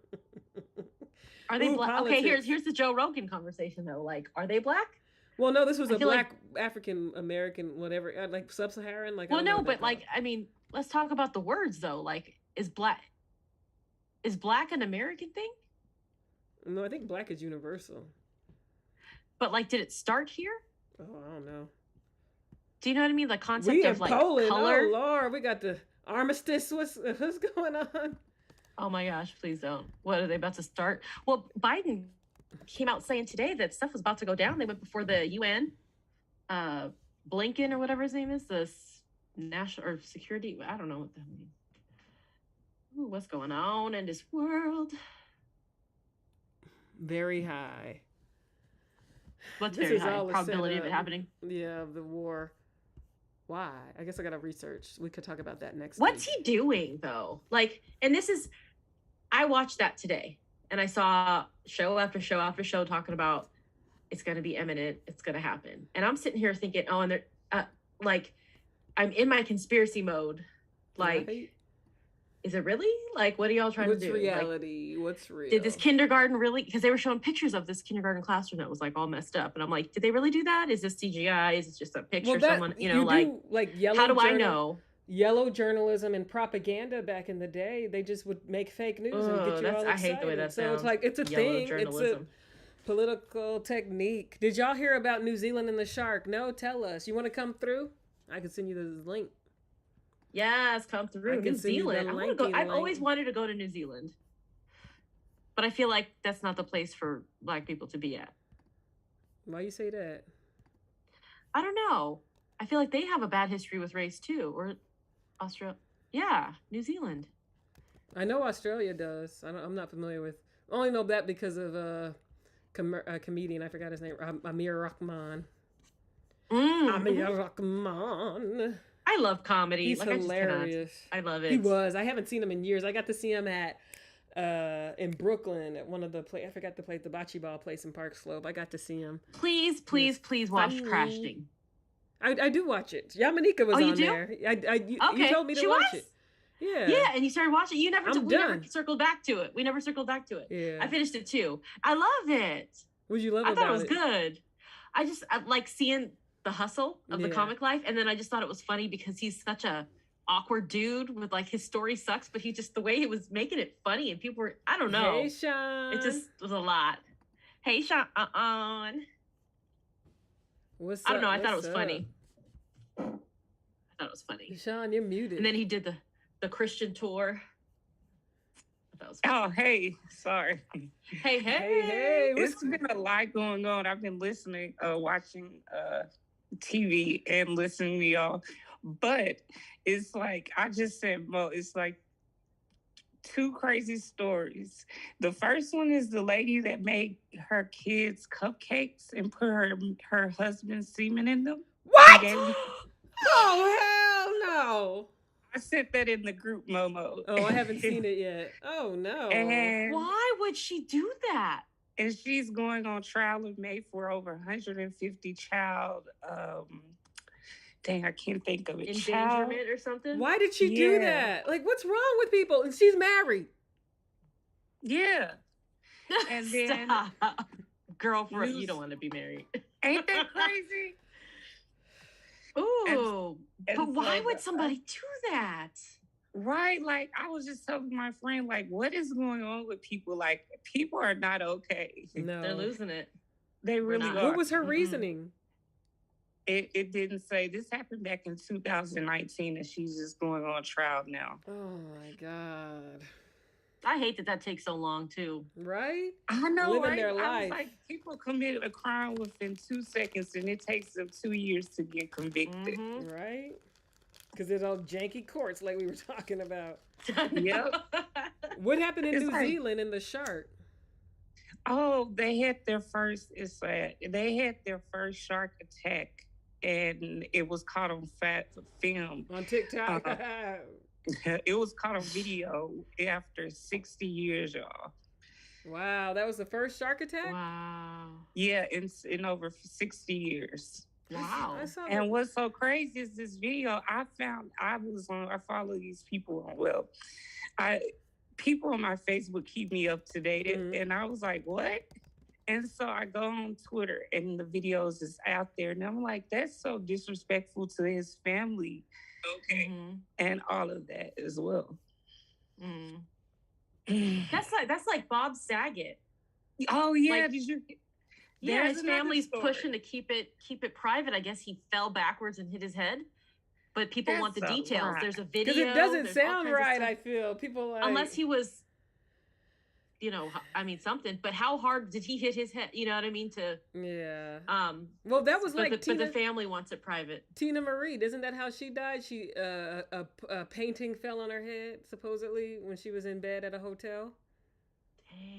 Are they black? Okay, here's the Joe Rogan conversation though. Like, are they black? Well, no, this was a black African American, whatever, like sub-Saharan. Like, well, no, but like, I mean, let's talk about the words though. Like, is black an American thing? No, I think black is universal. But like, did it start here? Oh, I don't know. Do you know what I mean? The concept of like Poland. Color. Oh Lord, we got the armistice. What's going on? Oh my gosh, please don't. What are they about to start? Well, Biden came out saying today that stuff was about to go down. They went before the UN, Blinken or whatever his name is, the national or security. I don't know what that means. Ooh, what's going on in this world? Very high. What's very high? Probability of it happening? Yeah, the war. Why? I guess I gotta research. We could talk about that next. What's he doing though? Like, and this is, I watched that today, and I saw show after show after show talking about it's going to be imminent, it's going to happen, and I'm sitting here thinking, oh, and they're like, I'm in my conspiracy mode, like. Right. Is it really? Like, what are y'all trying to do? What's reality? Like, what's real? Did this kindergarten really? Because they were showing pictures of this kindergarten classroom that was like all messed up, and I'm like, did they really do that? Is this CGI? Is it just a picture of someone? You know, like yellow. How do I know? Yellow journalism and propaganda back in the day, they just would make fake news and get you all excited. I hate the way that sounds. So it's like it's a thing. Journalism. It's a political technique. Did y'all hear about New Zealand and the shark? No, tell us. You want to come through? I can send you this link. Yes, come through. New Zealand. I want to go. I've always wanted to go to New Zealand, but I feel like that's not the place for Black people to be at. Why you say that? I don't know. I feel like they have a bad history with race too, or Australia. Yeah, New Zealand. I know Australia does. I'm not familiar with. I only know that because of a comedian. I forgot his name. Amir Rahman. Amir Rahman. I love comedy. He's hilarious. I love it. He was. I haven't seen him in years. I got to see him at in Brooklyn at one of the I forgot to play the bocce ball place in Park Slope. I got to see him. Please watch Crashing. I do watch it. Yamanika was on there. You told me to watch it. Yeah. Yeah, and you started watching it. We never circled back to it. Yeah. I finished it too. I love it. What'd you love about it? I thought it was good. I like seeing the hustle of the comic life, and then I just thought it was funny because he's such a awkward dude with like his story sucks, but he just the way he was making it funny, and people were I don't know. Hey Sean. It just was a lot. Hey Sean. What's up? I don't know. I thought it was funny. Sean, you're muted. And then he did the Christian tour. Oh, hey, sorry. Hey. It's been a lot going on. I've been listening, watching TV and listening to y'all. But it's like, I just said, Mo, it's like two crazy stories. The first one is the lady that made her kids cupcakes and put her husband's semen in them. And What? gave them. Oh, hell no. I sent that in the group, Momo. Oh, I haven't seen it yet. Oh, no. And Why would she do that? and she's going on trial in May for over 150 child. Dang, I can't think of it. Child. Endangerment or something? Why did she do Yeah. that? Like, what's wrong with people? And she's married. Yeah. And then Stop. Girlfriend, you news- don't want to be married. Ain't that crazy? Ooh, And but why so would somebody do that? Right, like I was just telling my friend, like, what is going on with people? Like, people are not okay. No. They're losing it. They We're really not. are. What was her Mm-mm. reasoning? It didn't say. This happened back in 2019, and she's just going on trial now. Oh, my God. I hate that takes so long too. Right? I know, Living right? their I life. was like, people committed a crime within 2 seconds, and it takes them 2 years to get convicted. Mhm. Right? Because it's all janky courts like we were talking about. Yep. What happened in It's New like- Zealand in the shark? Oh, they had their first. They had their first shark attack, and it was caught on film. On TikTok? It was caught on video after 60 years, y'all. Wow, that was the first shark attack? Wow. Yeah, in over 60 years. Wow. I saw And what's so crazy is this video I follow these people on people on my Facebook keep me up to date. Mhm. And I was like, what? And so I go on Twitter and the videos is out there. And I'm like, that's so disrespectful to his family. Okay. Mhm. And all of that as well. Mm. That's like Bob Saget. Oh yeah, Like- did you? Yeah, There's his another family's story. pushing to keep it private. I guess he fell backwards and hit his head. But people want the That's a details. lot. There's a video. Because it doesn't there's all sound kinds of right, stuff. I feel. People like... Unless he was, something. But how hard did he hit his head? You know what I mean? Yeah. Well, that was like but Tina... the family wants it private. Tina Marie, isn't that how she died? She a painting fell on her head supposedly when she was in bed at a hotel,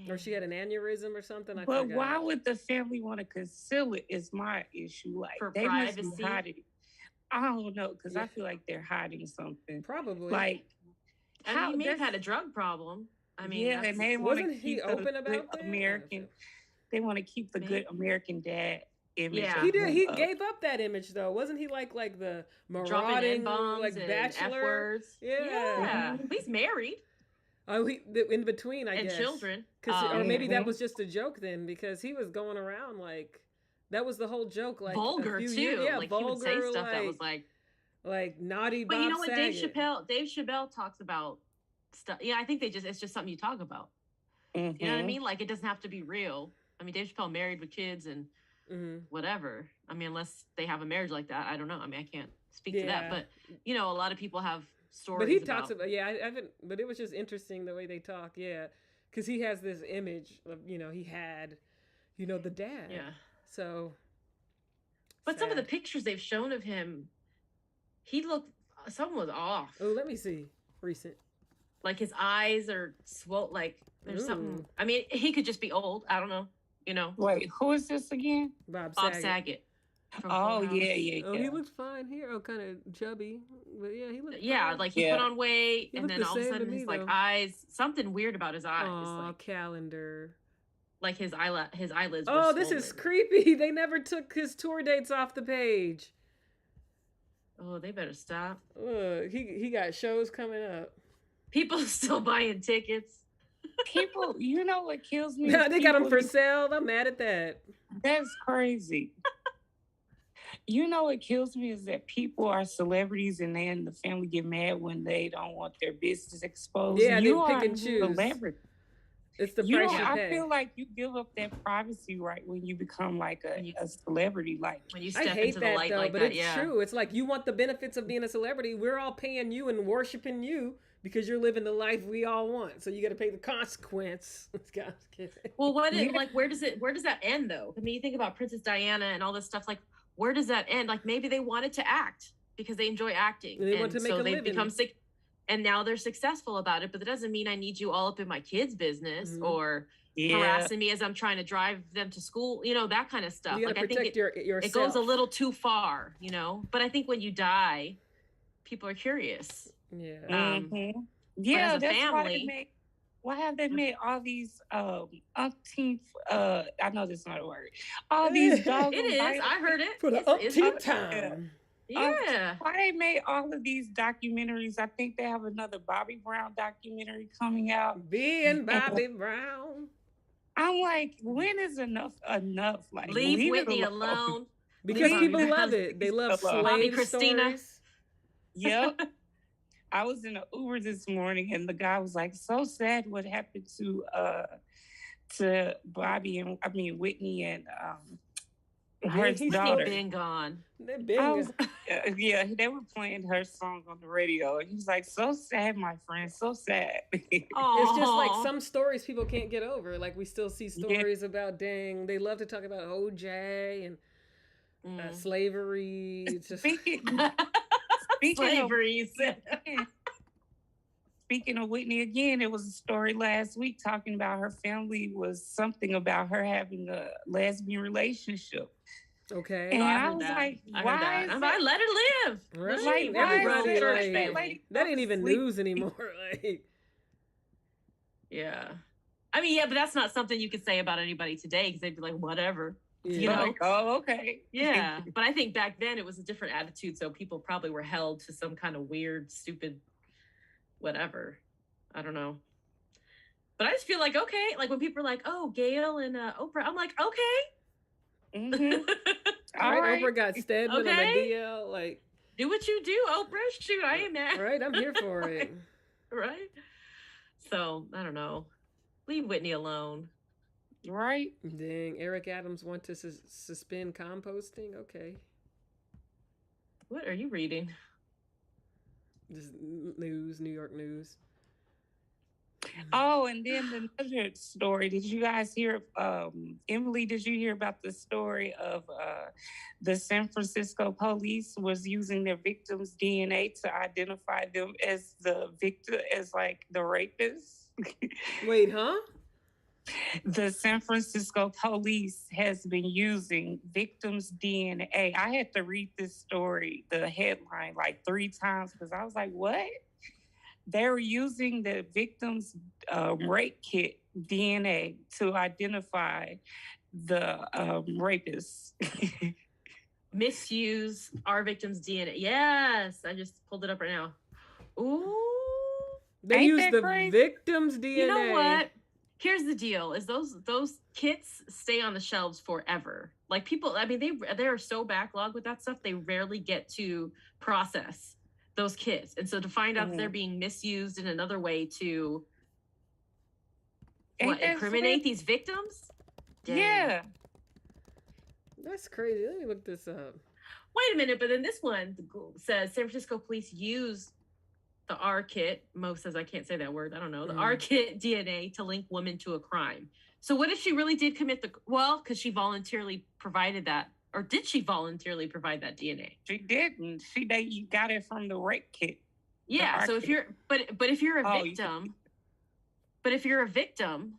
or she had an aneurysm or something. I But forgot. why would the family want to conceal it? Is my issue. Like For they must privacy? be hiding. I don't know because Yeah. I feel like they're hiding something. Probably. Like I mean, he may have had a drug problem. I mean, yeah, that's- and they want to Wasn't he keep the open about good that? American. They want to keep the good American dad image. Yeah. of He did. him He up. gave up that image though, wasn't he? Like the dropping marauding N-bombs like and bachelor. F-words. Yeah. Yeah. He's married Oh, in between, I and guess. children. Or maybe that Mhm. was just a joke then, because he was going around like that was the whole joke. Like vulgar a too. few years, yeah, like vulgar, he would say stuff that was like naughty. But Bob you know what, Dave Saget. Chappelle talks about stuff. Yeah, I think it's just something you talk about. You know what I Mhm. mean? Like it doesn't have to be real. I mean, Dave Chappelle married with kids and Mhm. whatever. I mean, unless they have a marriage like that, I don't know. I mean, I can't speak to Yeah. that. But a lot of people have stories. But he talks about I haven't. But it was just interesting the way they talk. Yeah, because he has this image of he had, the dad. Yeah. So. But some of the sad. pictures they've shown of him, he looked. Something was off. Oh, let me see. Recent. Like his eyes are swollen. Like there's something. I mean, he could just be old. I don't know. Wait, who is this again? Bob Bob Saget. Saget. from Oh Full House. yeah. Oh, he looked fine here. Oh, kind of chubby, but yeah, he looked. Yeah, fine. like he Yeah. put on weight, He and looked then the all of a same to sudden me, his like though. eyes, something weird about his eyes, Aw, calendar. like his eyelids. Oh, were this is swollen. creepy. They never took his tour dates off the page. Oh, they better stop. Ugh, he got shows coming up. People still buying tickets. People, you know what kills me? Now is they got them people- for sale. I'm mad at that. That's crazy. You know what kills me is that people are celebrities and then the family get mad when they don't want their business exposed. Yeah, they you pick are and a choose. celebrity. It's the You price know, you I pay. feel like you give up that privacy right when you become like a celebrity. Like When you I step hate into the that light though, like but that, it's yeah. true. It's like you want the benefits of being a celebrity. We're all paying you and worshiping you because you're living the life we all want. So you got to pay the consequence. God, kidding. Well, where does that end though? I mean, you think about Princess Diana and all this stuff. Like, where does that end? Like, maybe they wanted to act because they enjoy acting, And they want to make a they've living. become sick. and now they're successful about it, but that doesn't mean I need you all up in my kids' business or Yeah. harassing me as I'm trying to drive them to school, that kind of stuff. You gotta Like, I think yourself. it goes a little too far, but I think when you die, people are curious. Yeah. Yeah, as a that's family, why have they made all these umpteenth I know that's not a word. All these dogs. It is. I heard it. For the It's umpteenth time. Yeah. Why they made all of these documentaries? I think they have another Bobby Brown documentary coming out. Being Bobby Brown. I'm like, when is enough? Like, leave Whitney alone. Because people love it. They love slave stories. Yep. I was in an Uber this morning, and the guy was like, "So sad what happened to Whitney and her daughter." Been gone. They've been gone. Yeah, they were playing her song on the radio. He was like, "So sad, my friend, so sad." It's just like some stories people can't get over. Like, we still see stories about, they love to talk about OJ and slavery. It's just slavery. Speaking of Whitney again, it was a story last week talking about her family was something about her having a lesbian relationship. Okay. And I was like, why? I let her live. Right. Like, everybody, that ain't even news anymore. Like, yeah. I mean, yeah, but that's not something you could say about anybody today because they'd be like, whatever. Yeah. Like, oh, okay. Yeah. But I think back then it was a different attitude. So people probably were held to some kind of weird, stupid, whatever. I don't know. But I just feel like, okay. Like when people are like, oh, Gail and Oprah, I'm like, okay. All right. Oprah got Stedman on the DL. Like, do what you do, Oprah. Shoot, I ain't mad. Right. I'm here for it. Right. So I don't know. Leave Whitney alone. Right. Dang, Eric Adams want to suspend composting. Okay. What are you reading? Just news, New York news. Oh, and then another story. Did you guys hear? Emily, did you hear about the story of the San Francisco police was using their victims' DNA to identify them as the victim, as like the rapists? Wait, huh? The San Francisco police has been using victims' DNA. I had to read this story, the headline, like 3 times because I was like, what? They were using the victims' rape kit DNA to identify the rapists. Misuse our victims' DNA. Yes, I just pulled it up right now. Ooh. They use the victims' DNA. You know what? Here's the deal: is those kits stay on the shelves forever. Like people, I mean, they are so backlogged with that stuff. They rarely get to process those kits, and so to find out that they're being misused in another way to incriminate these victims. Dang. Yeah, that's crazy. Let me look this up. Wait a minute, but then this one says San Francisco police use the R kit. Mo says I can't say that word. I don't know. The R kit DNA to link women to a crime. So what if she really did commit because she voluntarily provided that, or did she voluntarily provide that DNA? She didn't. You got it from the rape kit. Yeah. So if you're, but if you're a victim,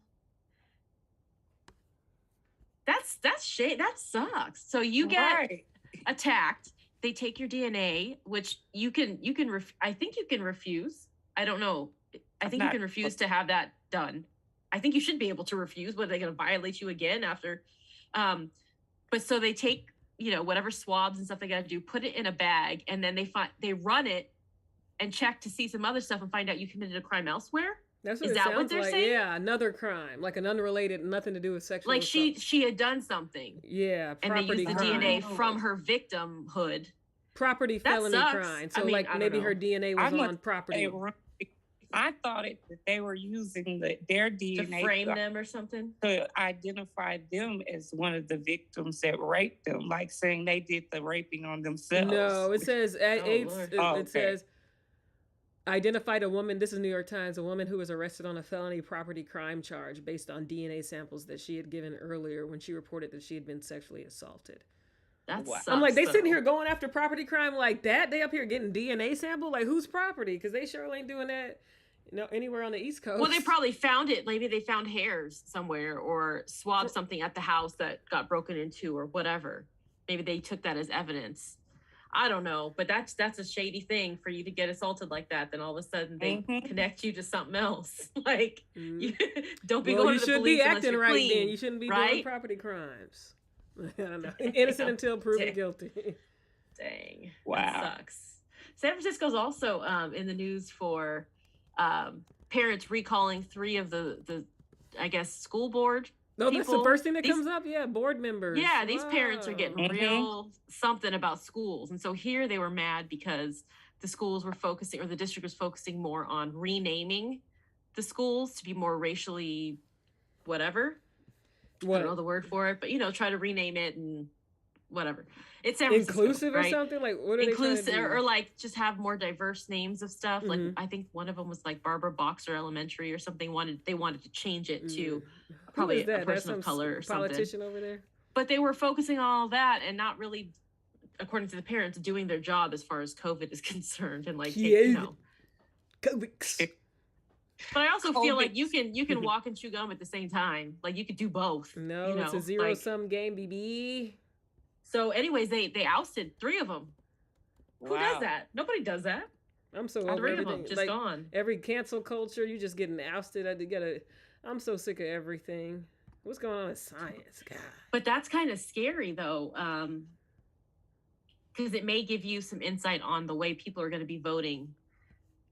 that's shame. That sucks. So you get attacked. They take your DNA, which you can I think you can refuse. I don't know. I think you can refuse to have that done. I think you should be able to refuse. What, are they going to violate you again after? But so they take, whatever swabs and stuff they got to do, put it in a bag, and then they run it and check to see some other stuff and find out you committed a crime elsewhere. That's what sounds like. Saying? Yeah, another crime, like an unrelated, nothing to do with sexual assault. She had done something. Yeah, and they used the DNA from her victimhood. Property felony crime. So maybe her DNA was on property. I thought that they were using their DNA to frame them or something, to identify them as one of the victims that raped them, like saying they did the raping on themselves. No, it says it says identified a woman. This is New York Times. A woman who was arrested on a felony property crime charge based on DNA samples that she had given earlier when she reported that she had been sexually assaulted. That Wow. sucks. I'm like, they sitting though. here going after property crime like that. They up here getting DNA sample. Like, whose property? Because they sure ain't doing that, anywhere on the East Coast. Well, they probably found it. Maybe they found hairs somewhere or swabbed something at the house that got broken into or whatever. Maybe they took that as evidence. I don't know, but that's a shady thing for you to get assaulted like that. Then all of a sudden they connect you to something else. Like, you, don't be going to the police. You should be acting right clean, then. You shouldn't be doing property crimes. I don't know. Innocent until proven guilty. Dang. Wow. That sucks. San Francisco's also in the news for parents recalling 3 of the I guess school board. No, that's the first thing that comes up. Yeah, board members. Yeah, these parents are getting real something about schools. And so here they were mad because the schools were focusing, or the district was focusing more on renaming the schools to be more racially whatever. I don't know the word for it, but try to rename it and whatever. It's San Francisco, inclusive right? or something? Like, what are they trying to do? Or like just have more diverse names of stuff. Like I think one of them was like Barbara Boxer Elementary or something. They wanted to change it to probably a person of color or something. Politician over there. But they were focusing on all that and not really, according to the parents, doing their job as far as COVID is concerned. And like, COVID. But I also feel like you can walk and chew gum at the same time. Like you could do both. No, it's a zero-sum game, baby. So anyways, they ousted 3 of them. Wow. Who does that? Nobody does that. I'm so over 3 of everything. them just gone. Every cancel culture, you just getting ousted. I'm so sick of everything. What's going on with science, God? But that's kind of scary though, because it may give you some insight on the way people are going to be voting.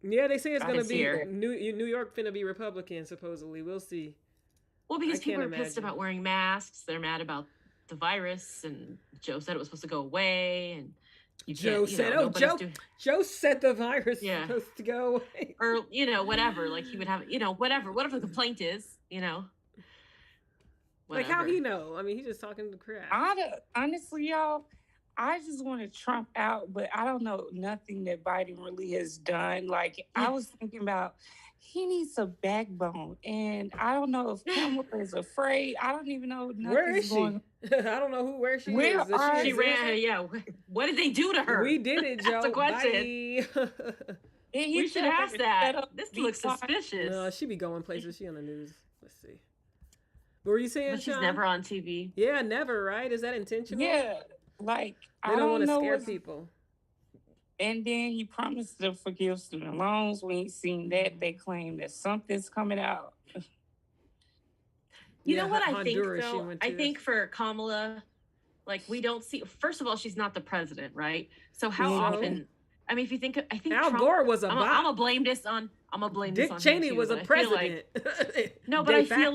Yeah, they say it's going to be year. New York finna be Republican, supposedly. We'll see. Well, because people are pissed about wearing masks. They're mad about the virus, and Joe said it was supposed to go away, and Joe said the virus was supposed to go away. Or, whatever. Like he would have, whatever the complaint is, whatever. Like how he know? I mean, he's just talking to the crowd. Honestly, y'all, I just want Trump out, but I don't know nothing that Biden really has done. Like I was thinking about, he needs a backbone, and I don't know if Kamala is afraid. I don't even know. Where is she? I don't know where she is. She ran. Yeah. What did they do to her? We did it, Joe. That's a question. We should ask that. This looks suspicious. No, she be going places. She on the news. Let's see. What were you saying, but she's Sean? never on TV. Yeah, never. Right? Is that intentional? Yeah. Like they don't want to scare people. And then he promised to forgive student loans. We ain't seen that. They claim that something's coming out. You know what I think, though? I think for Kamala, like, we don't see... First of all, she's not the president, right? So how often... I mean, if you think... I think Al Gore was a bot. I'm going to blame this on... Dick Cheney was a president. No, but I feel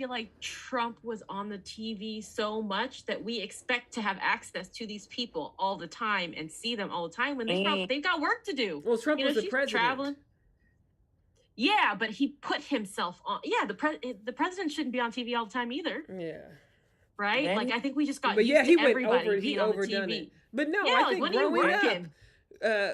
like Trump was on the TV so much that we expect to have access to these people all the time and see them all the time when they've got work to do. Well, Trump was the president. Traveling. Yeah, but he put himself on. Yeah, the president shouldn't be on TV all the time either. Yeah. Right? Then, like I think we just got. But used to overdone TV. it. But no, yeah, I think like, growing up,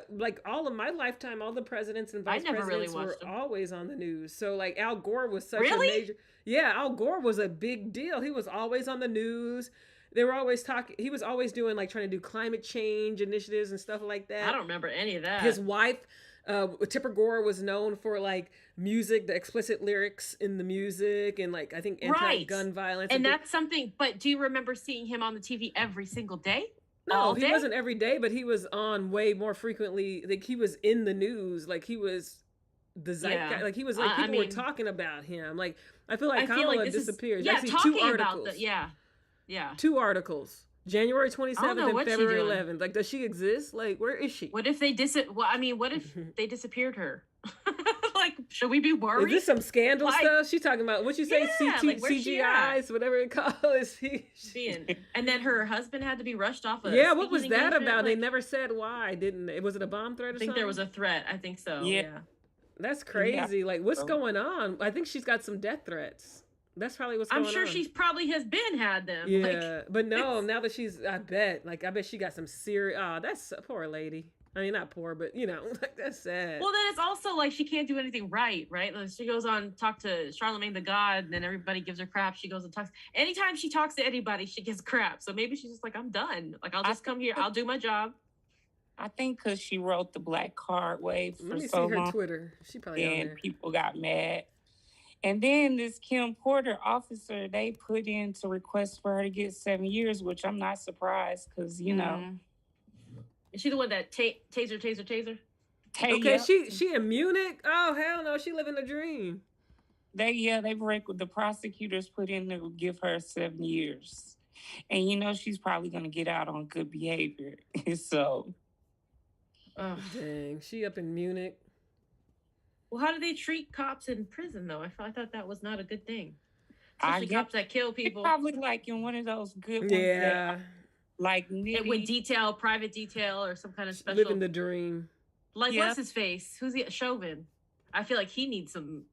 like all of my lifetime, all the presidents and vice presidents were always on the news. So like Al Gore was such a major. Yeah, Al Gore was a big deal. He was always on the news. They were always talking. He was always doing like trying to do climate change initiatives and stuff like that. I don't remember any of that. His wife, Tipper Gore, was known for like music, the explicit lyrics in the music, and like I think anti-gun violence. And that's something. But do you remember seeing him on the TV every single day? No, he wasn't every day, but he was on way more frequently. Like he was in the news. Like he was the zeitgeist. Like he was like people were talking about him. Like I feel like Kamala disappeared. Yeah, actually talking 2 articles. About yeah. 2 articles. January 27th and February 11th. Like, does she exist? Like, where is she? What if they what if they disappeared her? Like, should we be worried? Is this some scandal stuff? She's talking about what you say, CGIs, whatever it calls. And then her husband had to be rushed off. What was that about? Like, they never said why, didn't they? Was it a bomb threat or something? I think there was a threat. I think so. Yeah. That's crazy. Like, what's going on? I think she's got some death threats. That's probably what's going on. I'm sure she's probably has had them. Yeah, but no, now that she's, I bet she got some serious, that's a poor lady. I mean, not poor, but like that's sad. Well, then it's also like she can't do anything right? Like she goes on talk to Charlemagne the God, and then everybody gives her crap. She goes and talks. Anytime she talks to anybody, she gets crap. So maybe she's just like, I'm done. Like I'll just come here. I'll do my job. I think because she wrote the Black Card Wave for Let me so see her long, Twitter. She probably on and there. people got mad. And then this Kim Porter officer, they put in to request for her to get 7 years, which I'm not surprised because, Is she the one that taser? Okay, yep. she in Munich? Oh, hell no, she living the dream. They break with the prosecutors put in to give her 7 years. And she's probably going to get out on good behavior. So. Dang, she up in Munich. Well, how do they treat cops in prison, though? I thought that was not a good thing. Especially cops that kill people. Probably like in one of those good ones. Yeah. That, like it with private detail, or some kind of special. Living the dream. Like, what's his face? Who's the Chauvin? I feel like he needs some,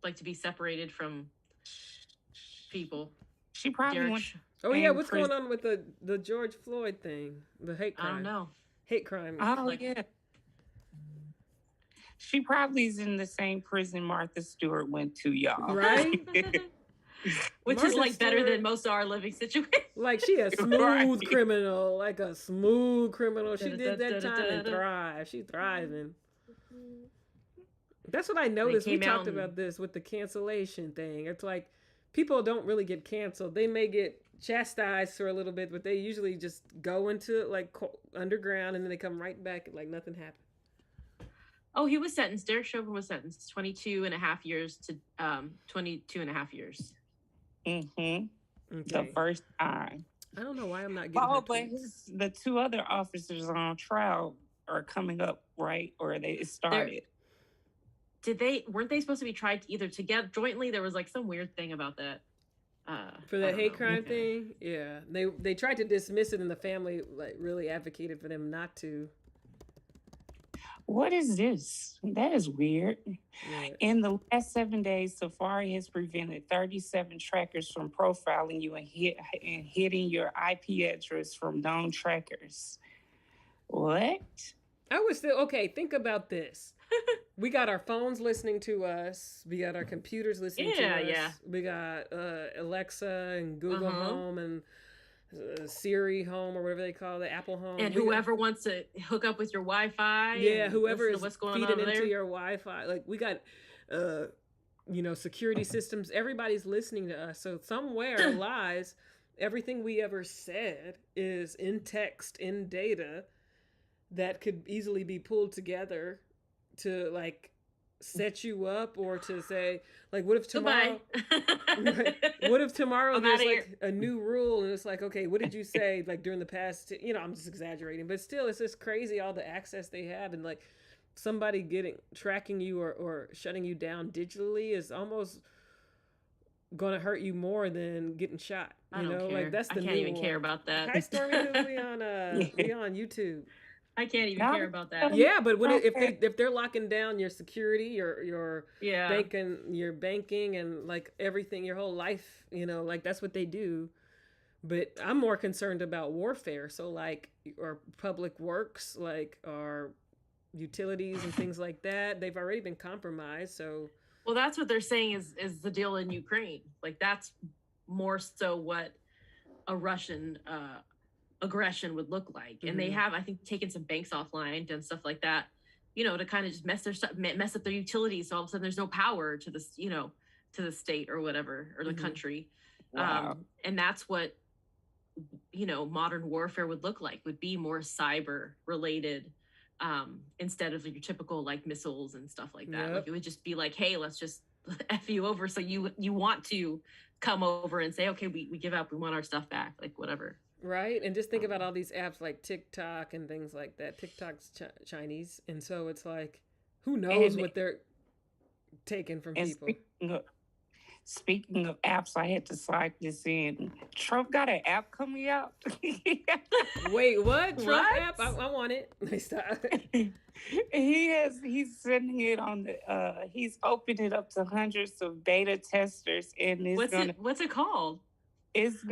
like, to be separated from people. She probably went. Oh, yeah, what's going on with the George Floyd thing? The hate crime. I don't know. Hate crime. Oh, yeah. She probably is in the same prison Martha Stewart went to, y'all. Right? Which Martha is like Stewart, better than most of our living situations. Like she a smooth criminal, like a smooth criminal. She did that time and thrive. She thriving. That's what I noticed. We talked about this with the cancellation thing. It's like people don't really get canceled. They may get chastised for a little bit, but they usually just go into it like underground and then they come right back like nothing happened. Oh, he was sentenced. Derek Chauvin was sentenced 22 and a half years to 22 and a half years. Mm-hmm. Okay. The first time. I don't know why I'm not getting but the two other officers on trial are coming up, right? Or they started. Weren't they supposed to be tried either together jointly? There was like some weird thing about that. For the hate crime thing? Yeah. They tried to dismiss it and the family like really advocated for them not to. What is this? That is weird. Yeah. In the last 7 days, Safari has prevented 37 trackers from profiling you and hitting your IP address from known trackers. What? I was still, okay, think about this. We got our phones listening to us. We got our computers listening to us. Yeah. We got Alexa and Google Home and Siri Home or whatever they call it, Apple Home. And whoever wants to hook up with your Wi-Fi. Yeah, whoever is feeding into your Wi-Fi. Like we got, security systems. Everybody's listening to us. So somewhere lies everything we ever said is in text, in data that could easily be pulled together to like set you up or to say like what if tomorrow there's like a new rule and it's like, okay, what did you say like during the past I'm just exaggerating, but still it's just crazy all the access they have, and like somebody tracking you or shutting you down digitally is almost gonna hurt you more than getting shot. I don't care. Like that's the I can't even care about that. Hi Stormy, we on YouTube. I can't even care about that. Yeah, but if they're locking down your security, your banking and like everything, your whole life, like that's what they do. But I'm more concerned about warfare. So like or public works, like our utilities and things like that, they've already been compromised. So well, that's what they're saying is the deal in Ukraine. Like that's more so what a Russian aggression would look like. And they have, I think, taken some banks offline, done stuff like that, to kind of just mess up their utilities. So all of a sudden there's no power to this, to the state or whatever, or the country. Wow. And that's what, modern warfare would look like, would be more cyber related, instead of your typical like missiles and stuff like that. Yep. Like it would just be like, hey, let's just F you over. So you want to come over and say, okay, we give up. We want our stuff back. Like whatever. Right. And just think about all these apps like TikTok and things like that. TikTok's Chinese. And so it's like, who knows what they're taking from people. Speaking of apps, I had to slide this in. Trump got an app coming out. Wait, what? Trump app? I want it. Stop. He's sending it on he's opened it up to hundreds of beta testers, and what's it called? It's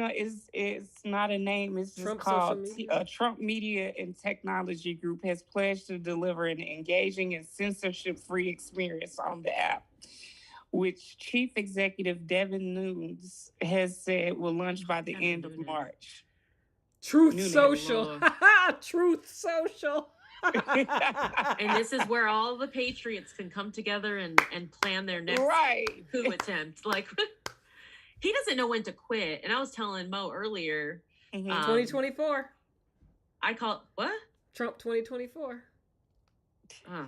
not a name. It's just Trump social called media? Trump Media and Technology Group has pledged to deliver an engaging and censorship-free experience on the app, which Chief Executive Devin Nunes has said will launch by the end of March. Truth Nunes. Social. Truth Social. And this is where all the patriots can come together and plan their next coup attempt. Like, he doesn't know when to quit. And I was telling Mo earlier. 2024. I call what? Trump 2024. Oh.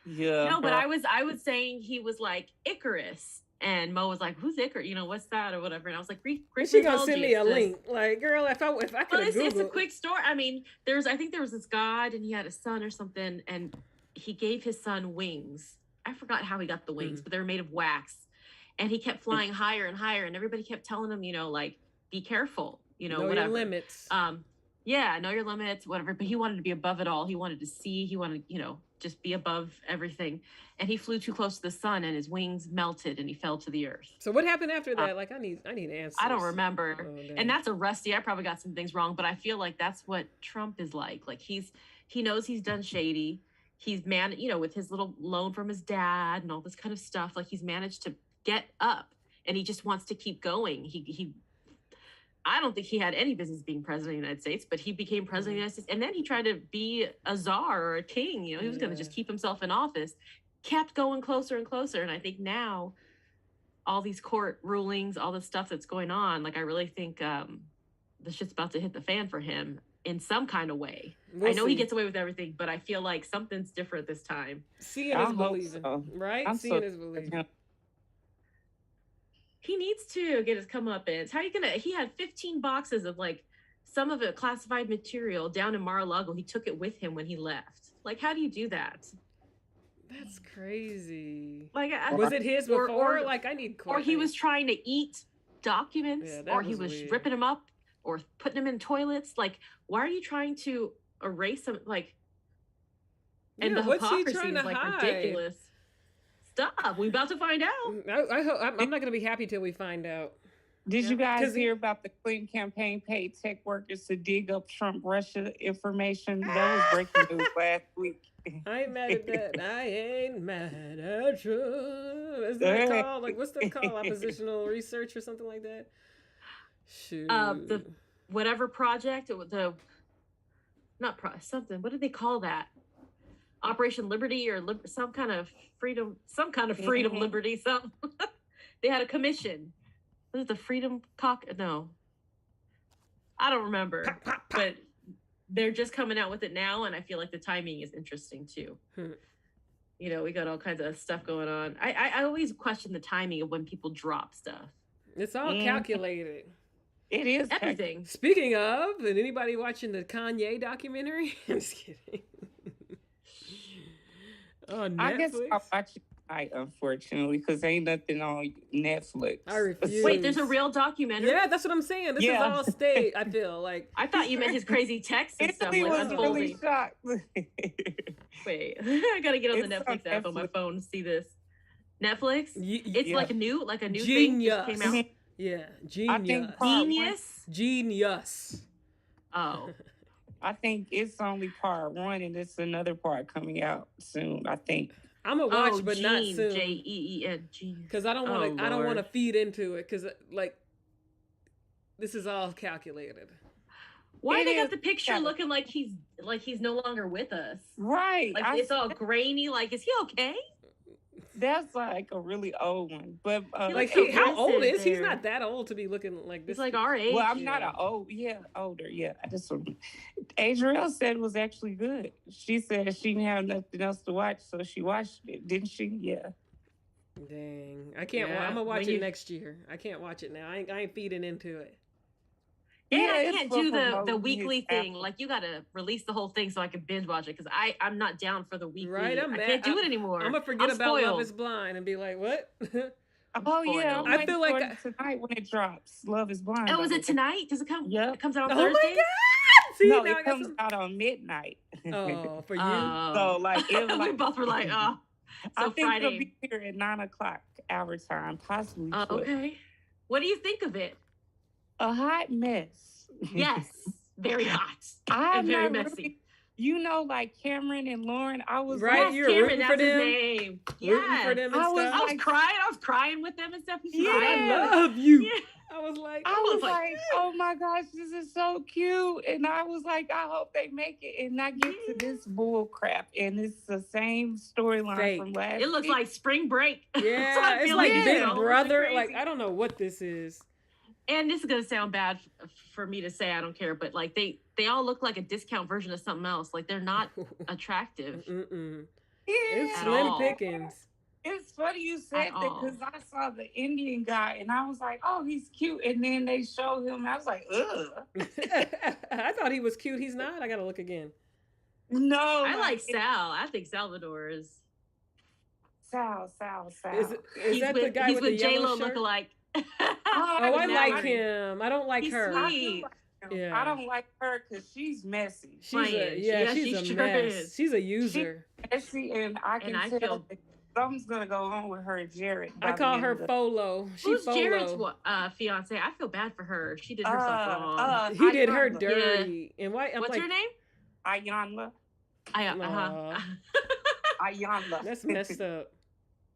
Yeah. No, but I was saying he was like Icarus. And Mo was like, "Who's Icarus? You know, what's that or whatever?" And I was like, "She gonna send me a link?" Like, girl, if I could well, it's a quick story. I mean, I think there was this god, and he had a son or something, and he gave his son wings. I forgot how he got the wings, but they were made of wax, and he kept flying higher and higher, and everybody kept telling him, you know, like, be careful, you know, whatever. Your limits. Yeah, know your limits, whatever. But he wanted to be above it all. He wanted to see. He wanted, you know, just be above everything. And he flew too close to the sun, and his wings melted, and he fell to the earth. So what happened after that? Like, I need answers. I don't remember. And that's a rusty. I probably got some things wrong, but I feel like that's what Trump is like. Like, he knows he's done shady. He's you know, with his little loan from his dad and all this kind of stuff. Like, he's managed to get up, and he just wants to keep going. I don't think he had any business being president of the United States, but he became president of the United States. And then he tried to be a czar or a king. You know, he was going to just keep himself in office, kept going closer and closer. And I think now all these court rulings, all the stuff that's going on, like, I really think the shit's about to hit the fan for him in some kind of way. I know he gets away with everything, but I feel like something's different this time. Seeing is believing, right? Seeing is believing. He needs to get his comeuppance. How are you gonna? He had 15 boxes of, like, some of it classified material down in Mar-a-Lago. He took it with him when he left. Like, how do you do that? That's crazy. Like, was it his before? Like, I need. Or he was trying to eat documents, or he was ripping them up, or putting them in toilets. Like, why are you trying to erase them? Like, and the hypocrisy is, like, ridiculous. Stop. We're about to find out. I hope I'm not going to be happy till we find out. Did you guys hear about the Clinton campaign paid tech workers to dig up Trump Russia information? That was breaking news last week. I ain't mad at that. I ain't mad at you. Is that called? Like, what's that called? Oppositional research or something like that? Shoot. The whatever project, something. What did they call that? Operation Liberty or some kind of freedom, liberty, something. They had a commission. Was it the Freedom No. I don't remember. Pop, pop, pop. But they're just coming out with it now, and I feel like the timing is interesting too. You know, we got all kinds of stuff going on. I always question the timing of when people drop stuff. It's all calculated. It is everything. Speaking of, and anybody watching the Kanye documentary? I'm just kidding. On Netflix? I guess I'll watch it tonight, unfortunately, because ain't nothing on Netflix. I refuse. Wait, there's a real documentary? Yeah, that's what I'm saying. This is all stage, I feel like. I thought you meant his crazy texts and stuff. Was really shocked. Wait, I gotta get on the Netflix app on my phone to see this. Netflix? It's like a new thing just came out. Yeah, genius. Genius. Oh. I think it's only part 1, and it's another part coming out soon. I think I'm gonna watch, but not soon. Geen. Because I don't want to. I don't want to feed into it. Because, like, this is all calculated. Why they got the picture looking like he's no longer with us? Right. Like, it's all grainy. Like, is he okay? That's like a really old one, but like, how old is he? He's not that old to be looking like this. He's like our age. Well, I'm not older. Yeah, I just Adrielle said it was actually good. She said she didn't have nothing else to watch, so she watched it, didn't she? Yeah. Dang, I can't. I'm gonna watch it next year. I can't watch it now. I ain't feeding into it. Yeah, I can't do the weekly thing. Like, you gotta release the whole thing so I can binge watch it, because I'm not down for the weekly. Right, I can't do it anymore. I'm gonna forget about Love Is Blind and be like, what? Oh yeah, I feel like tonight when it drops, Love Is Blind. Oh, is it tonight? Does it come? Yeah, it comes out on Thursday. Oh my God! See, no, it comes out on midnight. Oh, for you. So like, we both were like, oh. So I think Friday. it'll be here at 9:00 our time, possibly. Okay. What do you think of it? a hot mess. Yes, very hot I'm and very not messy. really, you know, like Cameron and Lauren. I was Right, like, you're Cameron, rooting for that's his them? name. Rooting for Yes. them and I was stuff. I was like- crying. I was crying with them and stuff. He's Yeah. I crying. love you. Yeah. I was like, I was like, like, oh my gosh, this is so cute. And I was like, I hope they make it. And I get to this bull crap. And it's the same storyline Fake. from last It looks week. like spring break. That's what yeah, I it's feel like Yeah. Big so Brother. crazy. Like, I don't know what this is. And this is gonna sound bad for me to say. I don't care, but like they all look like a discount version of something else. Like they're not attractive. Mm-mm. Yeah. It's At slim all. pickings. It's funny you said At that all. because I saw the Indian guy and I was like, oh, he's cute. And then they showed him. And I was like, ugh. I thought he was cute. He's not. I gotta look again. No. I like Sal. I think Salvador is. Sal. Is He's that with, the guy he's with with the J yellow Lo shirt? lookalike. Oh, I Now like I'm- him. I don't like He's her. I sweet. do like him. Yeah. I don't like her because she's messy. She's a Playing. yeah, Yeah, she's she a sure mess. is. She's a user. Messy, and I can I tell feel- that something's gonna go on with her and Jared. I by the call end her of the- Folo. She Who's Jared's Folo. fiance? I feel bad for her. She did herself wrong. He did her Ayanla. dirty. And why? I'm What's like, her name? Ayanla. Uh-huh. Ayanla. that's messed up.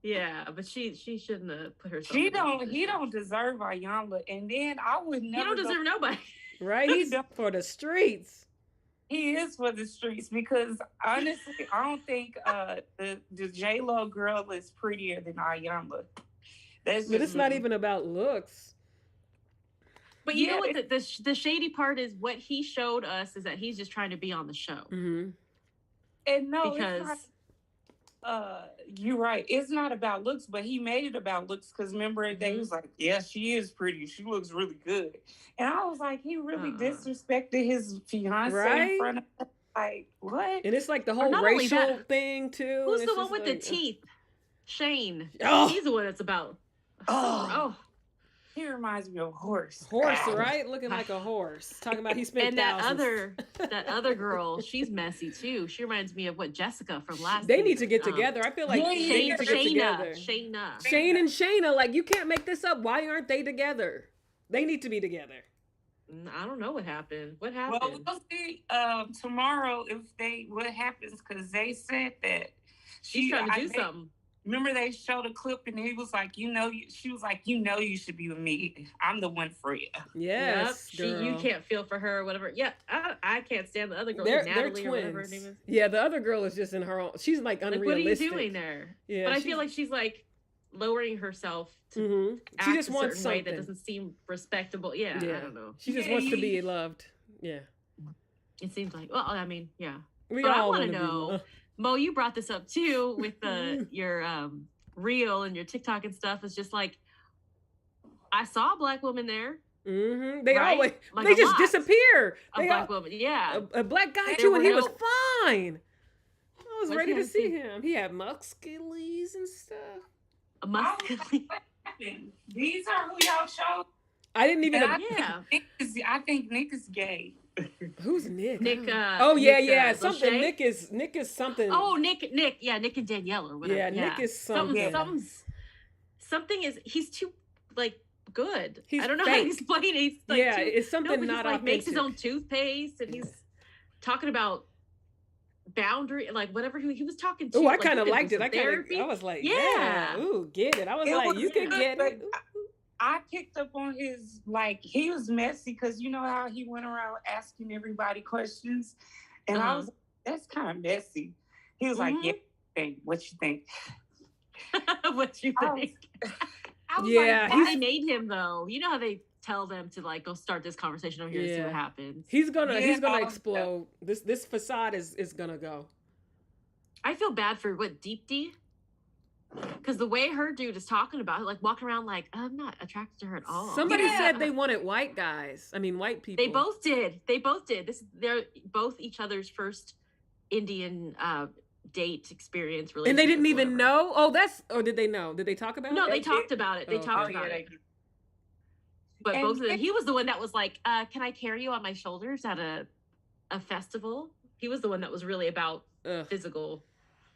Yeah, but she shouldn't have put herself. He in that don't. He position. don't deserve Ayanla. And then I would He never. don't deserve nobody. Right? He's for the streets. He is for the streets because honestly, I don't think the J Lo girl is prettier than Ayanla. That's But just it's not me. even about looks. But you Yeah, know what? The shady part is what he showed us is that he's just trying to be on the show Mm-hmm. And no, because it's not, you're right. It's not about looks, but he made it about looks because remember they was like, yeah, she is pretty. She looks really good. And I was like, he really disrespected his fiance Right? in front of her. Like, what? And it's like the whole not only racial that, thing too. who's and the it's one just with the like, teeth? Shane. Oh. He's the one that's about. Oh. He reminds me of a horse. Horse, Ow. right? Looking like a horse. Talking about he spent And that thousands. other girl, she's messy too. She reminds me of what Jessica from last. They need to season. get together. I feel like Yeah, they Shane, need to get together. Shayna. Shane and Shayna, like you can't make this up. Why aren't they together? They need to be together. I don't know what happened. What Well, happened? we'll see tomorrow what happens because they said that She's trying to do something. Remember they showed a clip and he was like, she was like, you should be with me. I'm the one for you. Yes, Yep. girl. You can't feel for her or whatever. Yeah, I can't stand the other girl. They're Natalie twins. or whatever her name is. Yeah, the other girl is just in her own. She's like Like, unrealistic. what are you doing there? Yeah, But I feel like she's like lowering herself to Mhm. act She just a wants certain way something. that doesn't seem respectable. Yeah, I don't know. She just Yeah, wants to be loved. Yeah, It seems like. Well, I mean, yeah. we But I all wanna want to know- be loved. Mo, you brought this up too with your reel and your TikTok and stuff. It's just like I saw a black woman there. Mm-hmm. They Right? always Like they a just lot. disappear. A They black all- woman, yeah. a black guy They too, and he were was real- fine. I was What's ready he to have see to- him. He had muscles and stuff. A muscular. What happened? These are who y'all showed. I didn't even. And Yeah. I think Nick is gay. Who's Nick? Nick, oh yeah, Nick, yeah. Something. Lachey? Nick is something. Oh, Nick, yeah, Nick and Danielle or whatever. yeah, Nick is something. Something is he's too like good. He's I don't know how to fake. explain it. He's like yeah, too, it's something but not he's like makes his own authentic. toothpaste and he's talking about boundary, like whatever he was talking to. Oh, I like, kind of he could liked do it. some I was like, Yeah. yeah. Ooh, get it. I was It like, was you can good, get but it. I picked up on his, like, he was messy because you know how he went around asking everybody questions. And I was like, that's kind of messy. He was like, yeah, what you think? what you I think? I was Yeah, like, Why why- they made him though? You know how they tell them to like go start this conversation over here to see Yeah. what happens. He's gonna Yeah. explode. This facade is gonna go. I feel bad for what Deep D, because the way her dude is talking about it, like walking around like I'm not attracted to her at all. Somebody Yeah. said they wanted white guys. I mean, white people. They both did. They're both each other's first Indian date experience. And they didn't relationship, even whatever. know. Oh, or did they know? Did they talk about No, it? they They talked did. about it. They Oh, talked okay. about yeah, it. But And both of them. Nick- He was the one that was like, "Can I carry you on my shoulders at a festival?" He was the one that was really about Ugh. physical.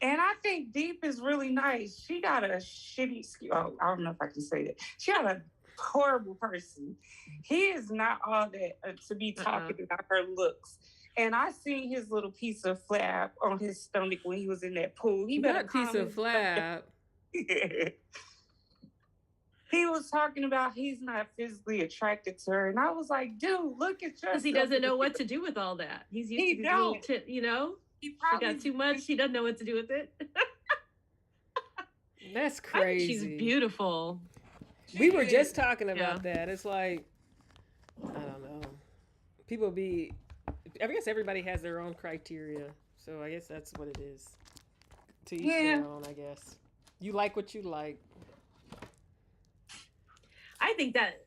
And I think Deep is really nice. She got a shitty, I don't know if I can say that. She got a horrible person. He is not all that to be talking about her looks. And I seen his little piece of flab on his stomach when he was in that pool. He better Not piece of flab. He was talking about he's not physically attracted to her, and I was like, "Dude, look at yourself." Because he doesn't know what to do with all that. He's used to these little you know. He probably got too much. He doesn't know what to do with it. That's crazy. She's beautiful. We were just talking about that. It's like, I don't know. People I guess everybody has their own criteria. So I guess that's what it is. To each their own, I guess. You like what you like. I think that...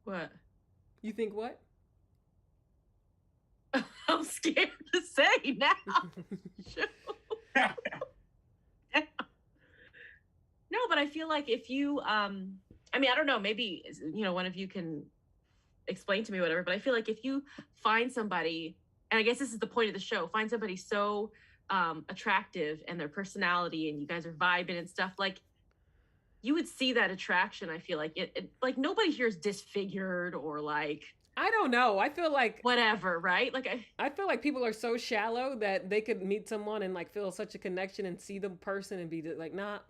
What? You think what? I'm scared to say now. No, but I feel like if you, I mean, I don't know, maybe, one of you can explain to me whatever, but I feel like if you find somebody, and I guess this is the point of the show, find somebody so attractive and their personality and you guys are vibing and stuff, like, you would see that attraction. I feel like it like nobody here is disfigured or like, I don't know. I feel like whatever, right? Like I feel like people are so shallow that they could meet someone and like feel such a connection and see the person and be like, nah.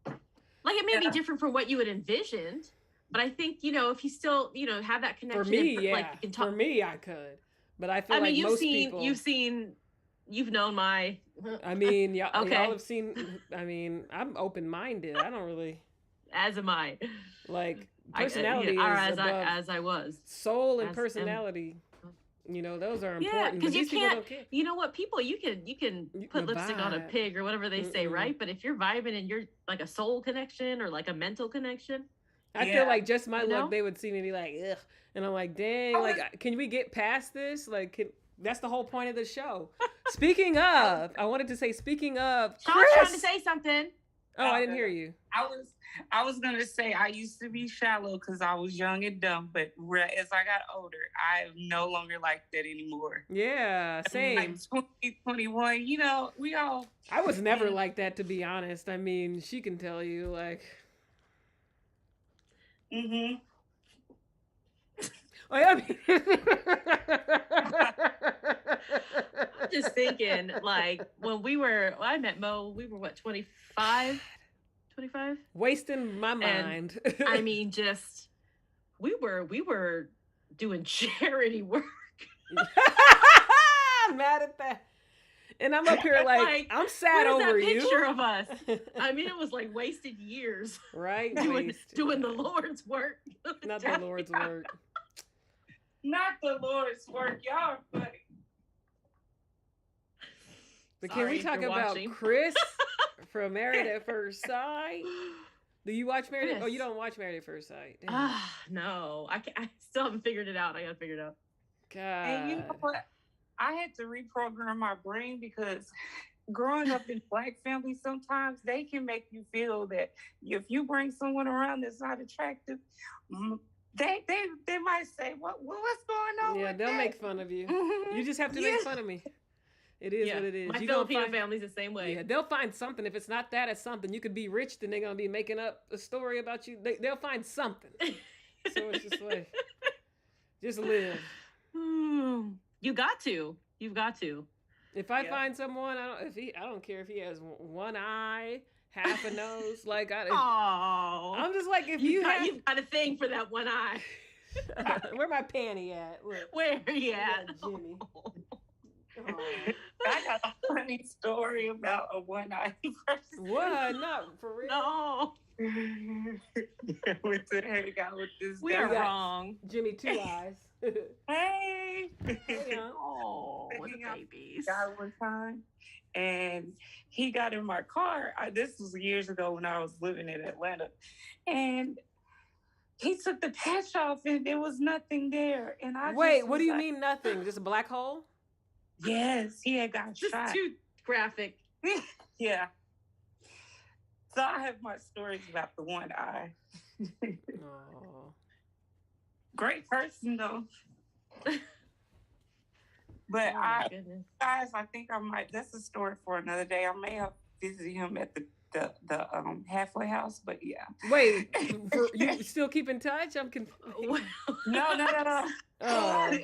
Like it may be different from what you had envisioned, but I think, if you still, have that connection. For me, like you can talk. For me, I could, but I feel like most people. You've known my. I mean, y'all have seen. I mean, I'm open-minded. I don't really. As am I. Like personality is as I was. Soul and personality. Those are important. Yeah, because you can't. Don't care. You know what? People, you can put lipstick on a pig or whatever they say, right? But if you're vibing and you're like a soul connection or like a mental connection, I feel like just my look, they would see me and be like, ugh, and I'm like, dang, like, can we get past this? Like, that's the whole point of the show. Speaking of, I wanted to say, speaking of, Sean's trying to say something. Oh, I didn't hear you. I was gonna say I used to be shallow because I was young and dumb, but as I got older, I no longer like that anymore. Yeah, same. Like 2021, we all. I was never like that, to be honest. I mean, she can tell you, like. Mm-hmm. Oh, yeah, I mean... I'm just thinking, like, when I met Mo, we were what, 25? Wasting my mind. I mean, just we were doing charity work. I'm mad at that. And I'm up here like I'm sad over you. Picture of us. I mean, it was like wasted years. Right? Doing the Lord's work. Not the Lord's work. Not the Lord's work. Y'all are funny. But can we talk about Chris from Married at First Sight? Do you watch Married? Yes. Oh, you don't watch Married at First Sight. No. I still haven't figured it out. I gotta figure it out. God. And you know what? I had to reprogram my brain because growing up in Black families, sometimes they can make you feel that if you bring someone around that's not attractive, they might say, what's going on? Yeah, they'll make fun of you. Mm-hmm. You just have to make fun of me. It is what it is. My Filipino family's the same way. Yeah, they'll find something. If it's not that, it's something. You could be rich, then they're gonna be making up a story about you. They'll find something. So it's just like, just live. You've got to. If I find someone, I don't care if he has one eye, half a nose. Like I'm just like, if you've got a thing for that one eye. Where my panty at? Look. Where he at, Jimmy? I got a funny story about a one-eyed person. What? Not for real. No. Went to hang out with this guy. We are wrong. Jimmy, two eyes. Hey. Oh, what the babies. Guy one time, and he got in my car. This was years ago when I was living in Atlanta, and he took the patch off, and there was nothing there. And wait, what do you mean nothing? Just a black hole? Yes, he had got shot. Too graphic. Yeah. So I have my stories about the one eye. Great person though. But guys, I think I might. That's a story for another day. I may have visited him at the the halfway house, but yeah. Wait, you still keep in touch? I'm confused. No. Oh.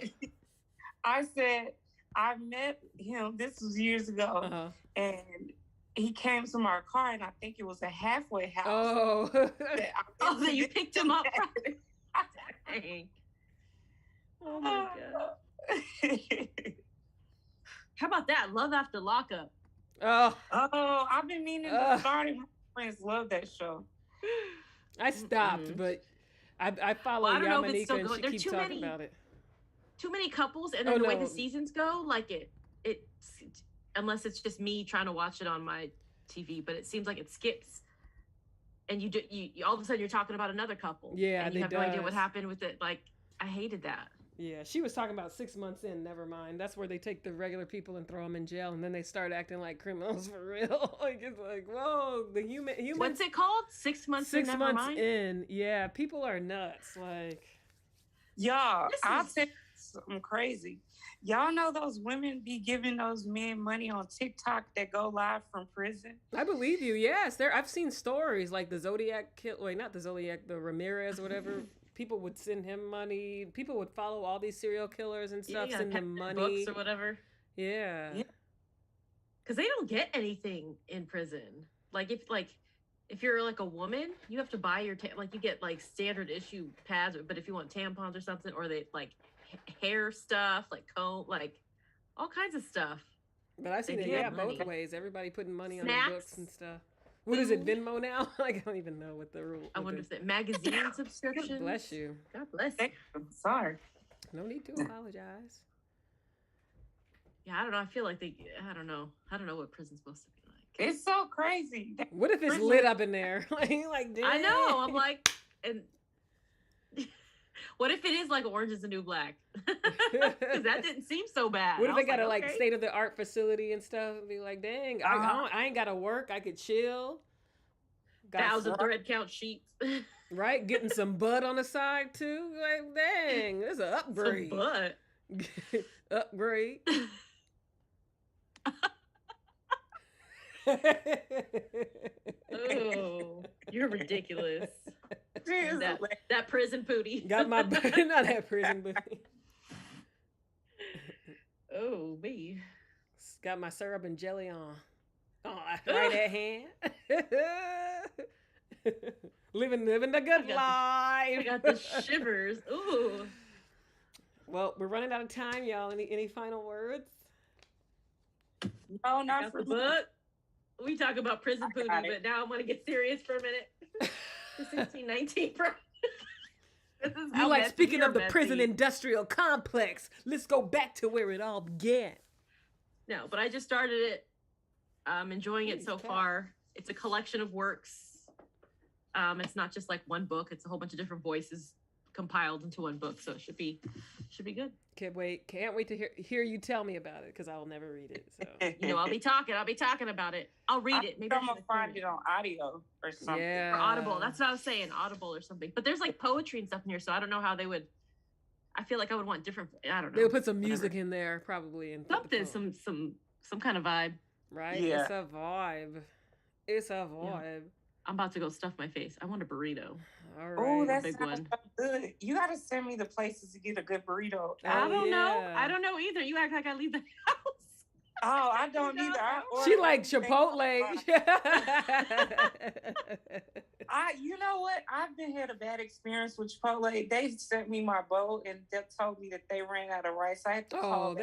I said I met him. This was years ago, and he came to my car, and I think it was a halfway house. Oh, that you picked him up. Dang. Oh my god. How about that? Love After Lockup. Oh, I've been meaning to start it. My friends love that show. I stopped, but I follow Yamanika and she keeps talking about it. Too many couples, and then the way the seasons go, like it, unless it's just me trying to watch it on my TV, but it seems like it skips, and you all of a sudden you're talking about another couple. Yeah, and you have no idea what happened with it. Like, I hated that. Yeah, she was talking about 6 months in. Never mind. That's where they take the regular people and throw them in jail, and then they start acting like criminals for real. Like, it's like, whoa, the human. What's it called? 6 months. 6 months in. Yeah, people are nuts. Like, y'all, I'll tell you something crazy. Y'all know those women be giving those men money on TikTok that go live from prison? I believe you. Yes, I've seen stories like the Zodiac not the Zodiac, the Ramirez or whatever. People would send him money. People would follow all these serial killers and stuff, send them money. Books or whatever. Yeah. Because they don't get anything in prison. Like if you're like a woman, you have to buy your you get like standard issue pads, but if you want tampons or something, or they like hair stuff, like comb, like all kinds of stuff. But I see that both ways. Everybody putting money on the books and stuff. What is it, Venmo now? Like, I don't even know what the rule. I wonder if that magazine subscription. Bless you. God bless you. I'm sorry. No need to apologize. Yeah, I don't know. I feel like I don't know what prison's supposed to be like. It's so crazy. What if it's lit up in there? like, damn. I know. I'm like, and what if it is like Orange is the New Black? Because that didn't seem so bad. What if they got a state of the art facility and stuff? Be like, dang, I ain't got to work. I could chill. 1,000 thread count sheets. Right, getting some butt on the side too. Like, dang, there's an upgrade. Some butt. Upgrade. Oh, you're ridiculous. That prison booty. Got my booty, not that prison booty. Oh, me. Got my syrup and jelly on. Oh, right at hand. living the good life. I got the shivers. Ooh. Well, we're running out of time, y'all. Any final words? No, not for the book. We talk about prison booty, but now I'm going to get serious for a minute. 1619, bro. You like speaking of the prison industrial complex. Let's go back to where it all began. No, but I just started it. I'm enjoying it so far. It's a collection of works. It's not just like one book. It's a whole bunch of different voices compiled into one book. So it should be good. Can't wait to hear you tell me about it because I'll never read it. So I'll be talking about it. I'll read it. Maybe I'm gonna find it on audio or something. Yeah. Or Audible. That's what I was saying, Audible or something. But there's like poetry and stuff in here, so I don't know how they would. I feel like I would want different. I don't know. They would put some music in there probably and something, some kind of vibe. Right? Yeah. It's a vibe. Yeah. I'm about to go stuff my face. I want a burrito. All right. Oh, that sounds so good. You gotta send me the places to get a good burrito. I don't know. I don't know either. You act like I leave the house. Oh, I don't either. She like Chipotle. You know what? I've had a bad experience with Chipotle. They sent me my bowl and they told me that they ran out of rice. I had to call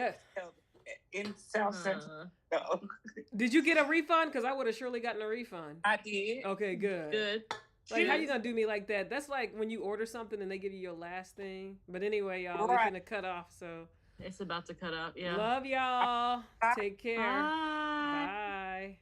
in South Central. Did you get a refund? Because I would have surely gotten a refund. I did. Okay, good. Good. Like, how you gonna do me like that? That's like when you order something and they give you your last thing. But anyway, y'all, we're gonna cut off. So it's about to cut up. Yeah. Love y'all. Bye. Take care. Bye. Bye.